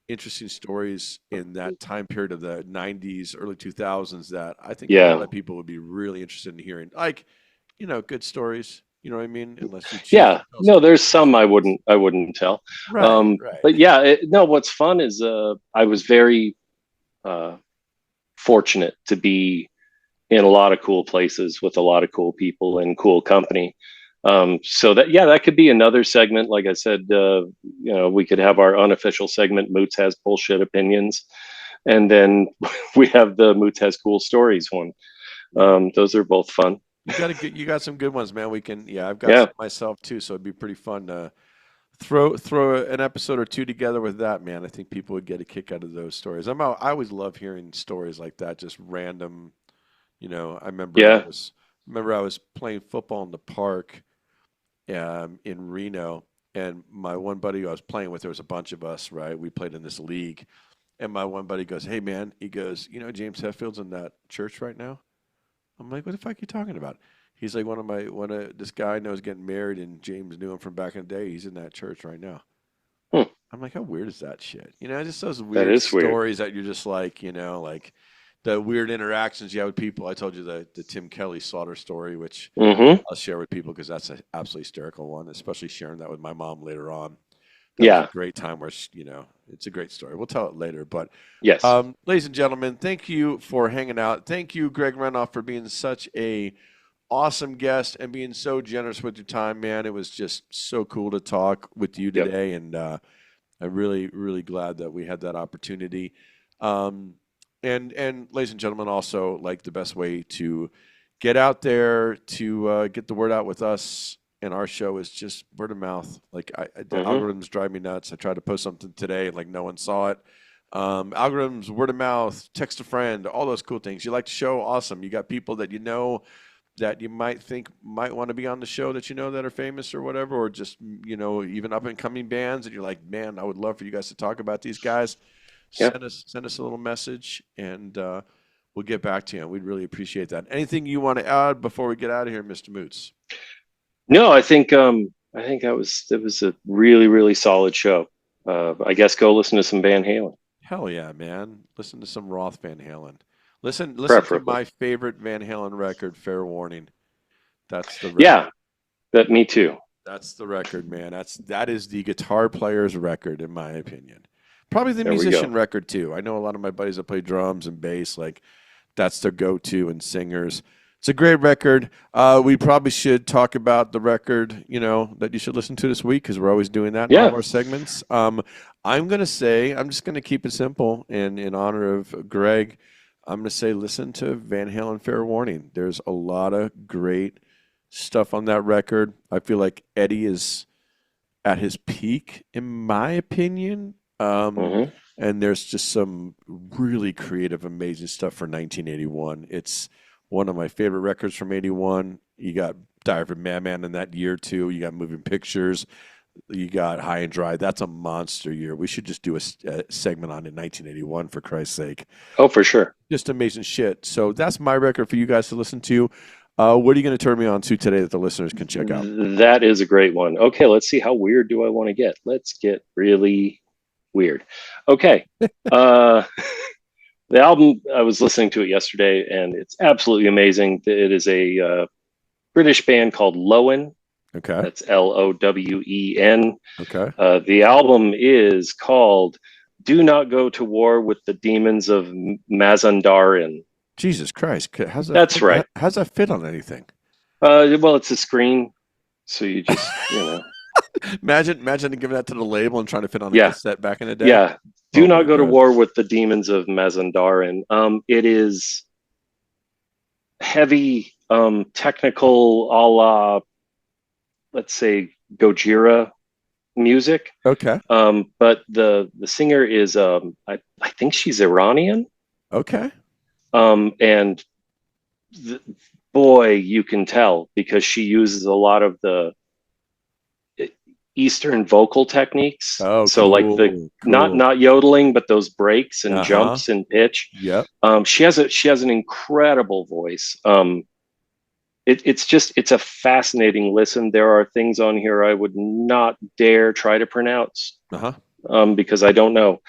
interesting stories in that time period of the 90s, early 2000s that I think a lot Yeah, of people would be really interested in hearing. Like, good stories, you know what I mean? Unless you choose to yeah. tell No, some there's stories. some I wouldn't tell. Right, right. But yeah, no. What's fun is I was very uh, fortunate to be in a lot of cool places with a lot of cool people and cool company. So that could be another segment. Like I said, we could have our unofficial segment. Moots has bullshit opinions, and then we have the Moots has cool stories one. Yeah. Those are both fun. You got some good ones, man. I've got Yeah, some myself too, so it'd be pretty fun to throw an episode or two together with that, man. I think people would get a kick out of those stories. I always love hearing stories like that, just random. I yeah, remember I was playing football in the park in Reno, and my one buddy I was playing with, there was a bunch of us, right? We played in this league, and my one buddy goes, "Hey, man," he goes, James Hetfield's in that church right now." I'm like, "What the fuck are you talking about?" He's like, one of this guy I know is getting married, and James knew him from back in the day. He's in that church right now. hmm, I'm like, how weird is that shit? Just those that weird is weird. stories that you're just like, like the weird interactions you have with people. I told you the Tim Kelly slaughter story, which Hmm. I'll share with people because that's an absolutely hysterical one, especially sharing that with my mom later on. That was a Yeah. great time where, it's a great story. We'll tell it later. But, Yes. ladies and gentlemen, thank you for hanging out. Thank you, Greg Renoff, for being such a awesome guest and being so generous with your time, man. It was just so cool to talk with you Yep. today, and I'm really, really glad that we had that opportunity. Um, and ladies and gentlemen, also like the best way to get out there to get the word out with us and our show is just word of mouth. Like the Hmm. algorithms drive me nuts. I tried to post something today and like no one saw it. Algorithms, word of mouth, text a friend, all those cool things. You like the show? Awesome. You got people that that you might think might want to be on the show that that are famous or whatever, or just even up and coming bands, and you're like, man, I would love for you guys to talk about these guys. Yeah. Send us a little message, and we'll get back to you. We'd really appreciate that. Anything you want to add before we get out of here, Mr. Moots? No, I think that was a really really solid show. I guess go listen to some Van Halen. Hell yeah, man. Listen to some Roth Van Halen. Listen to preferably. my favorite Van Halen record, Fair Warning. That's the record. Yeah, that me too. That's the record, man. That is the guitar player's record, in my opinion. Probably the There we musician go. record too. I know a lot of my buddies that play drums and bass, like that's their go-to, and singers. It's a great record. We probably should talk about the record, that you should listen to this week, because we're always doing that in all of Yeah. our segments. I'm just gonna keep it simple, and in honor of Greg, I'm gonna say listen to Van Halen Fair Warning. There's a lot of great stuff on that record. I feel like Eddie is at his peak, in my opinion. hmm And there's just some really creative, amazing stuff for 1981. It's one of my favorite records from 81. You got Diary of a Madman in that year, too. You got Moving Pictures. You got High and Dry. That's a monster year. We should just do a segment on it in 1981, for Christ's sake. Oh, for sure. Just amazing shit. So that's my record for you guys to listen to. What are you going to turn me on to today that the listeners can check out? That is a great one. Okay, let's see, how weird do I want to get? Let's get really weird. Okay. The album, I was listening to it yesterday, and it's absolutely amazing. It is a British band called Lowen. Okay. That's Lowen. Okay. The album is called Do Not Go to War with the Demons of Mazandaran. Jesus Christ. That's right. How's that fit on anything? Well, it's a screen, so you just, Imagine giving that to the label and trying to fit on a Yeah. cassette back in the day. Yeah. Do Oh not my go to God. war with the demons of Mazandaran. It is heavy, technical, a la, let's say, Gojira music. Okay. But the singer is, I think she's Iranian. Okay. And boy, you can tell, because she uses a lot of the Eastern vocal techniques. Oh, so like the cool. not yodeling, but those breaks and Uh-huh. jumps in pitch. Yep. She has an incredible voice. It's a fascinating listen. There are things on here I would not dare try to pronounce, Uh-huh. because I don't know.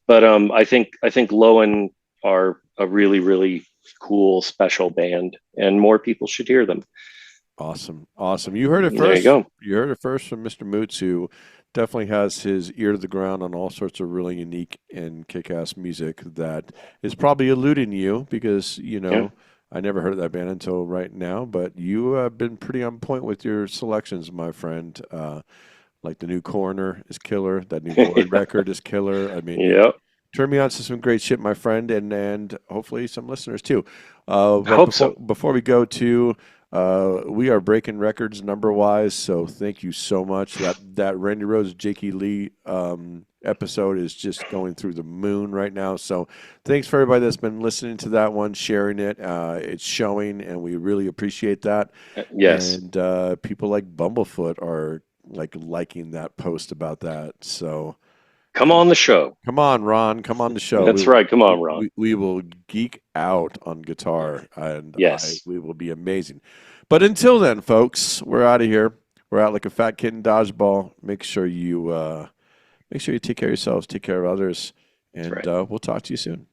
But I think Lowen are a really, really cool, special band, and more people should hear them. Awesome. You heard it first. There you go. You heard it first from Mr. Moots, who definitely has his ear to the ground on all sorts of really unique and kick-ass music that is probably eluding you, because, Yeah. I never heard of that band until right now, but you have been pretty on point with your selections, my friend. Like the new Coroner is killer. That new Void record is killer. I mean, Yep. turn me on to some great shit, my friend, and hopefully some listeners too. I hope so. Before we go to, we are breaking records number wise, so thank you so much. That Randy Rhoads, Jakey Lee episode is just going through the moon right now. So thanks for everybody that's been listening to that one, sharing it. It's showing, and we really appreciate that. Yes. And people like Bumblefoot are liking that post about that. So. Come on the show. Come on, Ron. Come on the show. That's right. Come on, Ron. We will geek out on guitar, and Yes. we will be amazing. But until then, folks, we're out of here. We're out like a fat kid in dodgeball. Make sure you take care of yourselves, take care of others, and That's right. we'll talk to you soon.